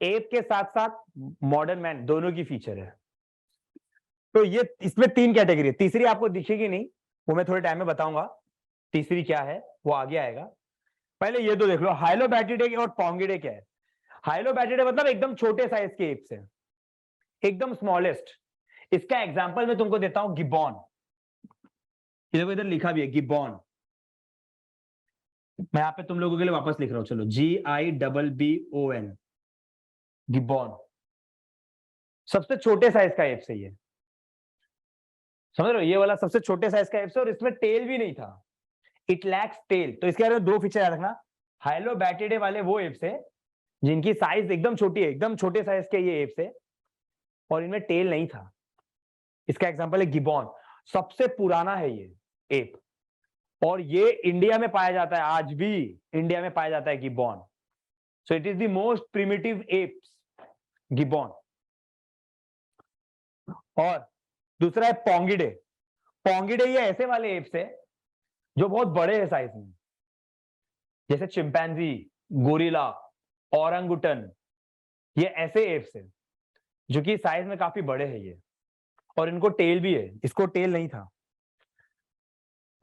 एप के साथ साथ मॉडर्न मैन दोनों की फीचर है। तो ये इसमें 3 कैटेगरी है, तीसरी आपको दिखेगी नहीं, वो मैं थोड़े टाइम में बताऊंगा तीसरी क्या है, वो आगे आएगा। पहले ये दो देख लो, हाइलोबैटिडे और पोंगिडे क्या है। हाइलोबैटिडे मतलब एकदम छोटे साइज के एप्स है, एकदम स्मॉलेस्ट। इसका एग्जांपल मैं तुमको देता हूं, गिब्बॉन। देखो इधर लिखा भी है गिब्बॉन, मैं यहाँ पे तुम लोगों के लिए वापस लिख रहा हूं, चलो GIBBON, गिब्बॉन सबसे छोटे साइज का एप्स है ये, समझ रहे हो? ये वाला सबसे छोटे साइज का एप्स है, और इसमें टेल भी नहीं था, इट लैक्स टेल। तो इसके बारे में 2 फीचर याद रखना। हाइलोबैटिडे वाले वो एप्स है जिनकी साइज एकदम छोटी है, एकदम छोटे साइज के ये एप्स है, और इनमें टेल नहीं था। इसका एग्जांपल है गिब्बॉन, सबसे पुराना है ये एप, और ये इंडिया में पाया जाता है, आज भी इंडिया में पाया जाता है gibbon. So it is the most primitive apes, gibbon. और दूसरा है पोंगिडे। पोंगिडे ये ऐसे वाले एप्स है जो बहुत बड़े हैं साइज में, जैसे चिंपैंजी, गोरिल्ला, ओरंगुटन, ये ऐसे एप्स हैं जो कि साइज में काफी बड़े हैं ये, और इनको टेल भी है, इसको टेल नहीं था।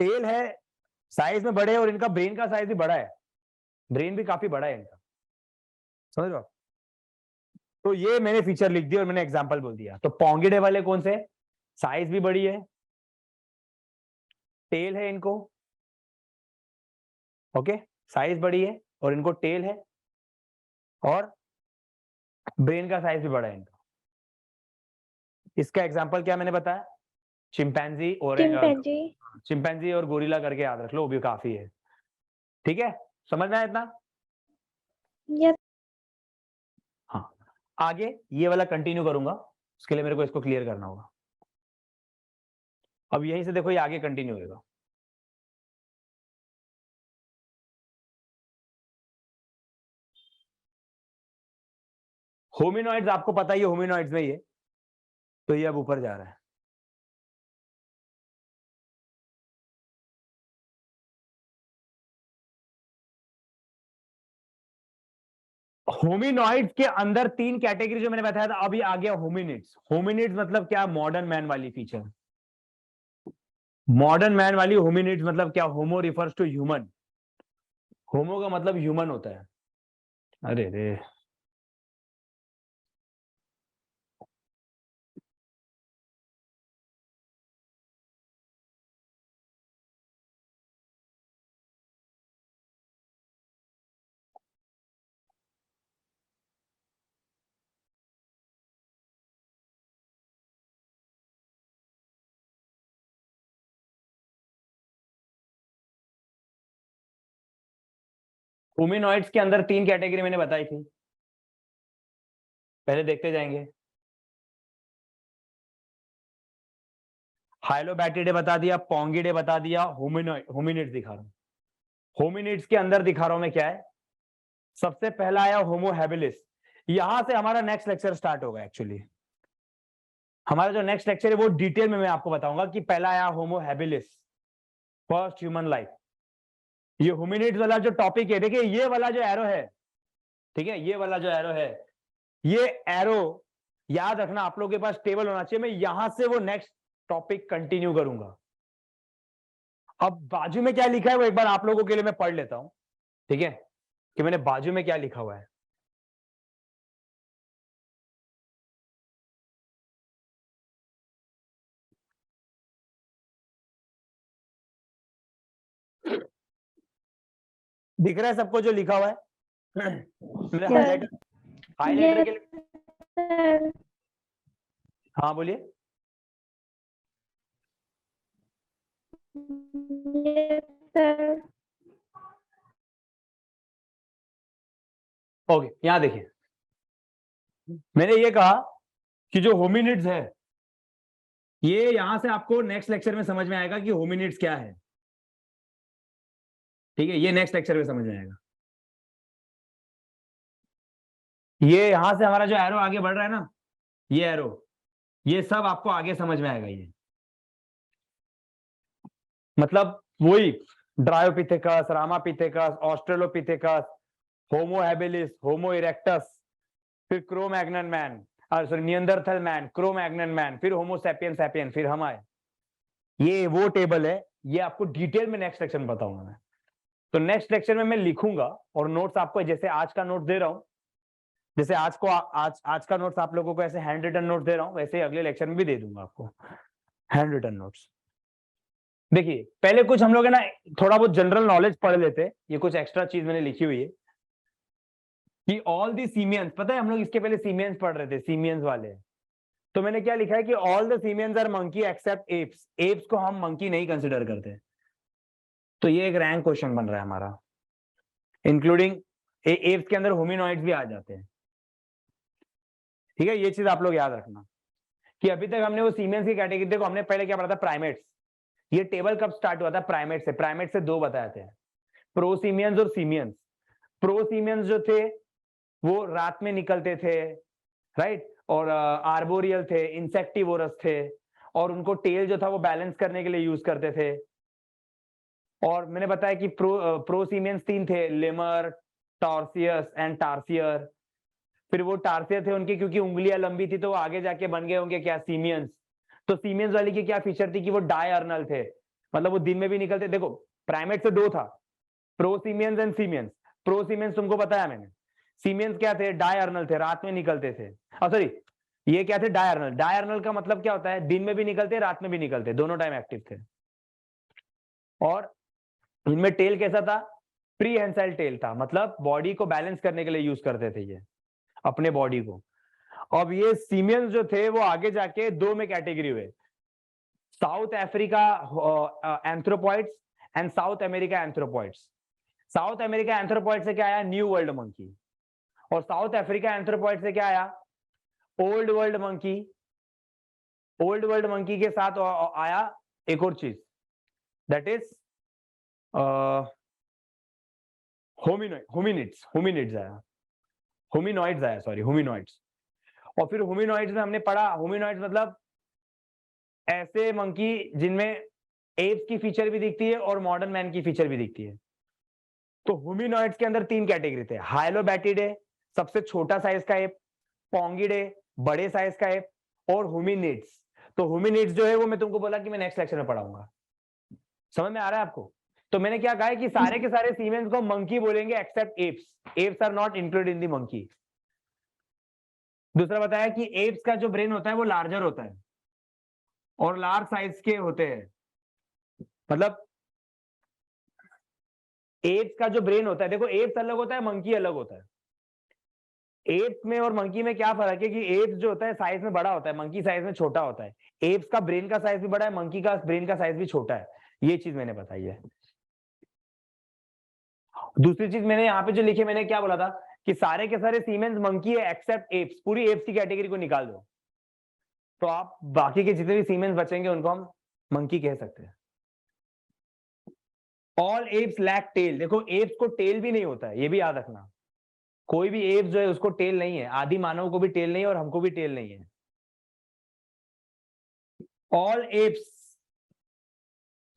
टेल है, साइज में बड़े, और इनका ब्रेन का साइज भी बड़ा है, ब्रेन भी काफी बड़ा है इनका, समझ लो। तो ये मैंने फीचर लिख दिया और मैंने एग्जांपल बोल दिया। तो पोंगिडे वाले कौन से, साइज भी बड़ी है, टेल है इनको, ओके, साइज बड़ी है और इनको टेल है, और ब्रेन का साइज भी बड़ा है इनका। इसका एग्जांपल क्या मैंने बताया, चिंपैंजी और चिंपैंजी। चिंपैंजी और गोरिल्ला करके याद रख लो, वो भी काफी है। ठीक है, समझ में आया इतना? यस। हाँ, आगे ये वाला कंटिन्यू करूंगा, उसके लिए मेरे को इसको क्लियर करना होगा। अब यहीं से देखो ये आगे कंटिन्यू होगा। होमिनॉइड्स आपको पता ही है, होमिनॉइड्स में ही है, तो ये अब ऊपर जा रहा है। होमिनॉइड्स के अंदर 3 कैटेगरी जो मैंने बताया था, अभी आ गया होमिनिड्स। होमिनिड्स मतलब क्या? मॉडर्न मैन वाली फीचर। मॉडर्न मैन वाली होमिनिड्स मतलब क्या? होमो रिफर्स टू ह्यूमन। होमो का मतलब ह्यूमन होता है। अरे रे, होमिनॉइड्स के अंदर 3 कैटेगरी मैंने बताई थी, पहले देखते जाएंगे। हाइलोबैटिडे बता दिया, पोंगिडे बता दिया, होमिनिड्स दिखा रहा हूं। होमिनिड्स के अंदर दिखा रहा हूं मैं क्या है। सबसे पहला आया होमो हैबिलिस। यहां से हमारा नेक्स्ट लेक्चर स्टार्ट होगा। एक्चुअली हमारा जो नेक्स्ट लेक्चर है वो डिटेल में मैं आपको बताऊंगा कि पहला आया Homo habilis, first human life. ये होमिनिड्स वाला जो टॉपिक है, देखिए ये वाला जो एरो है, ठीक है, ये वाला जो एरो है, ये एरो याद रखना, आप लोगों के पास टेबल होना चाहिए। मैं यहां से वो नेक्स्ट टॉपिक कंटिन्यू करूंगा। अब बाजू में क्या लिखा है वो एक बार आप लोगों के लिए मैं पढ़ लेता हूं, ठीक है, कि मैंने बाजू में क्या लिखा हुआ है। दिख रहा है सबको जो लिखा हुआ है? मेरे हाइलाइटर, हाइलाइटर के लिए। सर हाँ बोलिए। Yes sir. ओके, यहां देखिए, मैंने ये कहा कि जो होमिनिड्स है, ये यहां से आपको नेक्स्ट लेक्चर में समझ में आएगा कि होमिनिड्स क्या है। ठीक है, ये नेक्स्ट लेक्चर में समझ में आएगा। ये यहां से हमारा जो एरो आगे बढ़ रहा है ना, ये एरो, ये सब आपको आगे समझ में आएगा। ये मतलब वही Dryopithecus, Ramapithecus, Australopithecus, Homo habilis, Homo erectus, फिर Cro Magnon man, sorry Neanderthal man, Cro Magnon man, फिर होमो सैपियन सैपियन, फिर हम आए। ये वो टेबल है, ये आपको डिटेल में नेक्स्ट लेक्चर में बताऊंगा मैं। तो नेक्स्ट लेक्चर में मैं लिखूंगा और नोट्स आपको, जैसे आज का नोट दे रहा हूं, जैसे आज का नोट्स आप लोगों को ऐसे हैंड रिटन नोट दे रहा हूं, वैसे अगले लेक्चर में भी दे दूंगा आपको हैंड रिटन नोट्स। देखिए पहले कुछ हम लोग है ना थोड़ा बहुत जनरल नॉलेज पढ़ लेते। ये कुछ एक्स्ट्रा चीज मैंने लिखी हुई है कि ऑल दी सीमियंस, पता है हम लोग इसके पहले सीमियंस पढ़ रहे थे, सीमियंस वाले। तो मैंने क्या लिखा है कि all the simians are monkey except apes. Apes को हम मंकी नहीं कंसिडर करते। तो ये एक रैंक क्वेश्चन बन रहा है हमारा, इंक्लूडिंग एप्स के अंदर होमिनॉइड्स भी आ जाते हैं। ठीक है, ये चीज आप लोग याद रखना कि अभी तक हमने वो सीमियंस की कैटेगरी, देखो हमने पहले क्या पढ़ा था, प्राइमेट्स। ये टेबल कब स्टार्ट हुआ था? प्राइमेट से। प्राइमेट से 2 बताए थे, प्रोसीमियंस और सीमियंस। प्रोसीमियंस जो थे वो रात में निकलते थे, राइट, और आर्बोरियल थे, इंसेक्टिवोरस थे, और उनको टेल जो था वो बैलेंस करने के लिए यूज करते थे। और मैंने बताया कि प्रोसीमियंस 3 थे, लेमर, टॉर्सियस एंड टार्सियर। फिर वो टार्सियर थे उनकी क्योंकि उंगलियां लंबी थी, तो वो आगे जाके बन गए होंगे क्या? सीमियंस। तो सीमियंस वाली की क्या फीचर थी कि वो डायर्नल थे, मतलब वो दिन में भी निकलते। देखो प्राइमेट से 2 था, प्रोसीमियंस एंड सीमियंस। प्रोसीमियंस तुमको बताया मैंने। सीमियंस क्या थे? डायर्नल थे, रात में निकलते थे। सॉरी, ये क्या थे? डायर्नल। डायर्नल का मतलब क्या होता है? दिन में भी निकलते, रात में भी निकलते, दोनों टाइम एक्टिव थे। और इनमें टेल कैसा था? प्रीहेंसाइल टेल था, मतलब बॉडी को बैलेंस करने के लिए यूज करते थे ये अपने बॉडी को। अब ये सीमियंस जो थे वो आगे जाके 2 में कैटेगरी हुए, south Africa anthropoids and south America anthropoids. South America anthropoid से क्या आया? New world monkey. और साउथ अफ्रीका एंथ्रोपॉइड से क्या आया? Old world monkey. Old world monkey के साथ आया एक और चीज, दैट इज होमिनॉइड्स आया, सॉरी होमिनॉइड्स। और फिर होमिनॉइड्स में हमने पढ़ा, होमिनॉइड्स मतलब ऐसे मंकी जिनमें एप्स की फीचर भी दिखती है और मॉडर्न मैन की फीचर भी दिखती है। तो होमिनॉइड्स के अंदर 3 कैटेगरी थे, हाइलोबैटिडे सबसे छोटा साइज का एप, पोंगिडे बड़े साइज का एप, और होमिनिड्स। तो होमिनिड्स जो है वो मैं तुमको बोला कि मैं नेक्स्ट लेक्चर में पढ़ाऊंगा। समझ में आ रहा है आपको? तो मैंने क्या कहा है कि सारे के सारे सीमेंस को मंकी बोलेंगे except apes. Apes are not included in the monkey. दूसरा बताया कि एप्स का जो ब्रेन होता है वो लार्जर होता है और लार्ज साइज के होते हैं। मतलब एप्स का जो ब्रेन होता है, देखो एप्स अलग होता है, मंकी अलग होता है। एप्स में और मंकी में क्या फर्क है कि एप्स जो होता है साइज में बड़ा होता है, मंकी साइज में छोटा होता है। एप्स का ब्रेन का साइज भी बड़ा है, मंकी का ब्रेन का साइज भी छोटा है। ये चीज मैंने बताई है। दूसरी चीज मैंने यहाँ पे जो लिखे, मैंने क्या बोला था कि सारे के सारे सीमेंस मंकी है एक्सेप्ट एप्स। पूरी एप्स की कैटेगरी को निकाल दो तो आप बाकी के जितने भी सीमेंस बचेंगे उनको हम मंकी कह सकते हैं। All apes lack tail. देखो एप्स को टेल भी नहीं होता है, ये भी याद रखना। कोई भी एप्स जो है उसको टेल नहीं है। आदि मानव को भी टेल नहीं है और हमको भी टेल नहीं है। All apes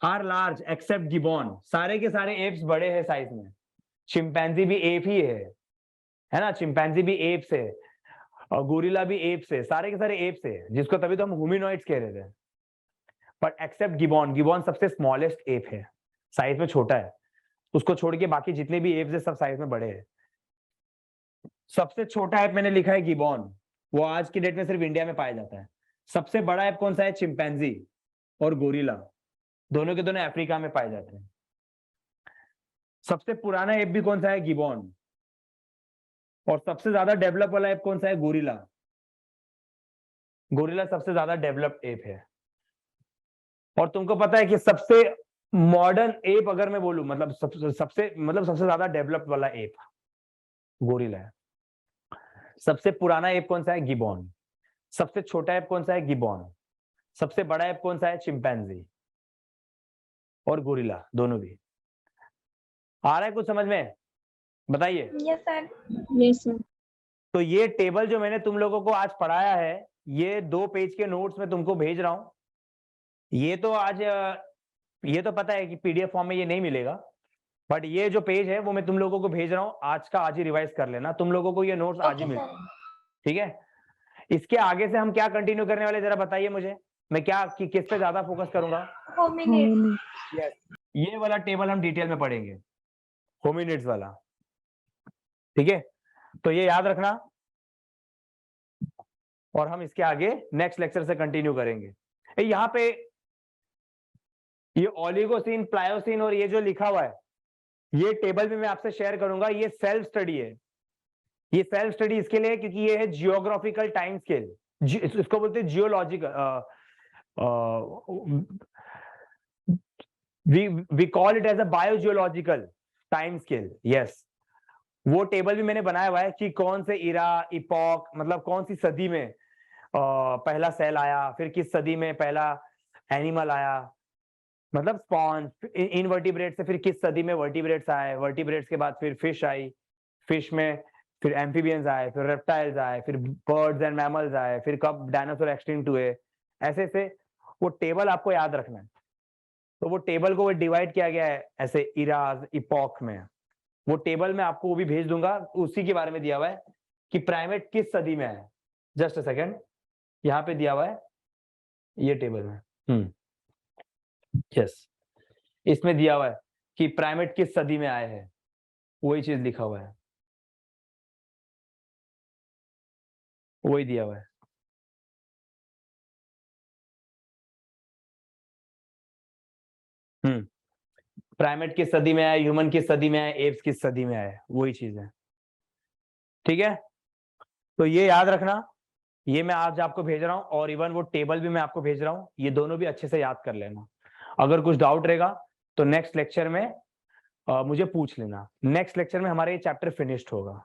are large except gibbon. सारे के सारे एप्स बड़े हैं साइज में। चिंपैंजी भी एप ही है ना? चिंपैंजी भी एप्स है और गोरिल्ला भी एप्स है। सारे के सारे एप्स है, जिसको तभी तो हम ह्यूमनॉइड्स कह रहे थे। बट एक्सेप्ट गिबॉन, गिबॉन सबसे स्मॉलेस्ट एप है, साइज में छोटा है। उसको छोड़ के बाकी जितने भी एप्स है सब साइज में बड़े हैं। सबसे छोटा एप मैंने लिखा है गिबॉन, वो आज की डेट में सिर्फ इंडिया में पाया जाता है। सबसे बड़ा एप कौन सा है? चिंपैंजी और गोरिल्ला, दोनों के दोनों अफ्रीका में पाए जाते हैं। सबसे पुराना एप भी कौन सा है? गिबॉन। और सबसे ज्यादा डेवलप वाला एप कौन सा है? गोरिल्ला। गोरिल्ला सबसे ज्यादा डेवलप्ड एप है। और तुमको पता है कि सबसे मॉडर्न एप अगर मैं बोलूं, मतलब सबसे ज्यादा डेवलप्ड वाला एप गोरिल्ला है। सबसे पुराना एप कौन सा है? गिबॉन। सबसे छोटा एप कौन सा है? गिबॉन। सबसे बड़ा एप कौन सा है? चिंपैंजी और गोरिल्ला, दोनों भी। आ रहा है कुछ समझ में? बताइए। Yes sir. Yes sir. तो ये टेबल जो मैंने तुम लोगों को आज पढ़ाया है, ये 2 पेज के नोट्स में तुमको भेज रहा हूं। ये तो आज ये तो पता है कि पीडीएफ फॉर्म में ये नहीं मिलेगा, बट ये जो पेज है वो मैं तुम लोगों को भेज रहा हूं। आज का आज ही रिवाइज कर लेना, तुम लोगों को ये नोट्स आज ही मिल। ठीक है? इसके आगे से हम क्या कंटिन्यू करने वाले, जरा बताइए मुझे। मैं क्या किस पे ज्यादा फोकस करूंगा? होमिनिड्स। ये वाला टेबल हम डिटेल में पढ़ेंगे, होमिनिड्स वाला। ठीक है? तो ये याद रखना और हम इसके आगे नेक्स्ट लेक्चर से कंटिन्यू करेंगे। यहाँ पे ये ओलिगोसिन, प्लायोसिन और ये जो लिखा हुआ है, ये टेबल भी मैं आपसे शेयर करूंगा। ये सेल्फ स्टडी है। ये सेल्फ स्टडी इसके लिए क्योंकि ये है जियोग्राफिकल टाइम स्केल। इसको बोलते हैं geological, we call it as a biogeological time scale. Yes, वो टेबल भी मैंने बनाया हुआ है कि कौन से इरा, इपॉक, मतलब कौन सी सदी में पहला सेल आया, फिर किस सदी में पहला एनिमल आया, मतलब स्पॉन्ज इनवर्टिब्रेट से फिर किस सदी में वर्टिब्रेट्स आए, वर्टिब्रेट्स के बाद फिर फिश आई, फिश में फिर एम्फीबियंस आए, फिर रेप्टाइल्स आए, फिर बर्ड्स एंड मैमल्स आए, फिर कब डायनासोर एक्सटिंक्ट हुए। ऐसे ऐसे वो टेबल आपको याद रखना है। तो वो टेबल को डिवाइड किया गया है ऐसे इराज, इपॉक में। वो टेबल में आपको वो भी भेज दूंगा, उसी के बारे में दिया हुआ है कि प्राइमेट किस सदी में है। जस्ट अ सेकेंड, यहाँ पे दिया हुआ है ये टेबल में। यस, इसमें दिया हुआ है कि प्राइमेट किस सदी में आए हैं, वही चीज लिखा हुआ है, वही दिया हुआ है। प्राइमेट किस सदी में आए, ह्यूमन किस सदी में आए, एप्स किस सदी में आए, वही चीज है। ठीक है? तो ये याद रखना, ये मैं आज आपको भेज रहा हूं और इवन वो टेबल भी मैं आपको भेज रहा हूं। ये दोनों भी अच्छे से याद कर लेना। अगर कुछ डाउट रहेगा तो नेक्स्ट लेक्चर में मुझे पूछ लेना। नेक्स्ट लेक्चर में हमारा ये चैप्टर फिनिश्ड होगा।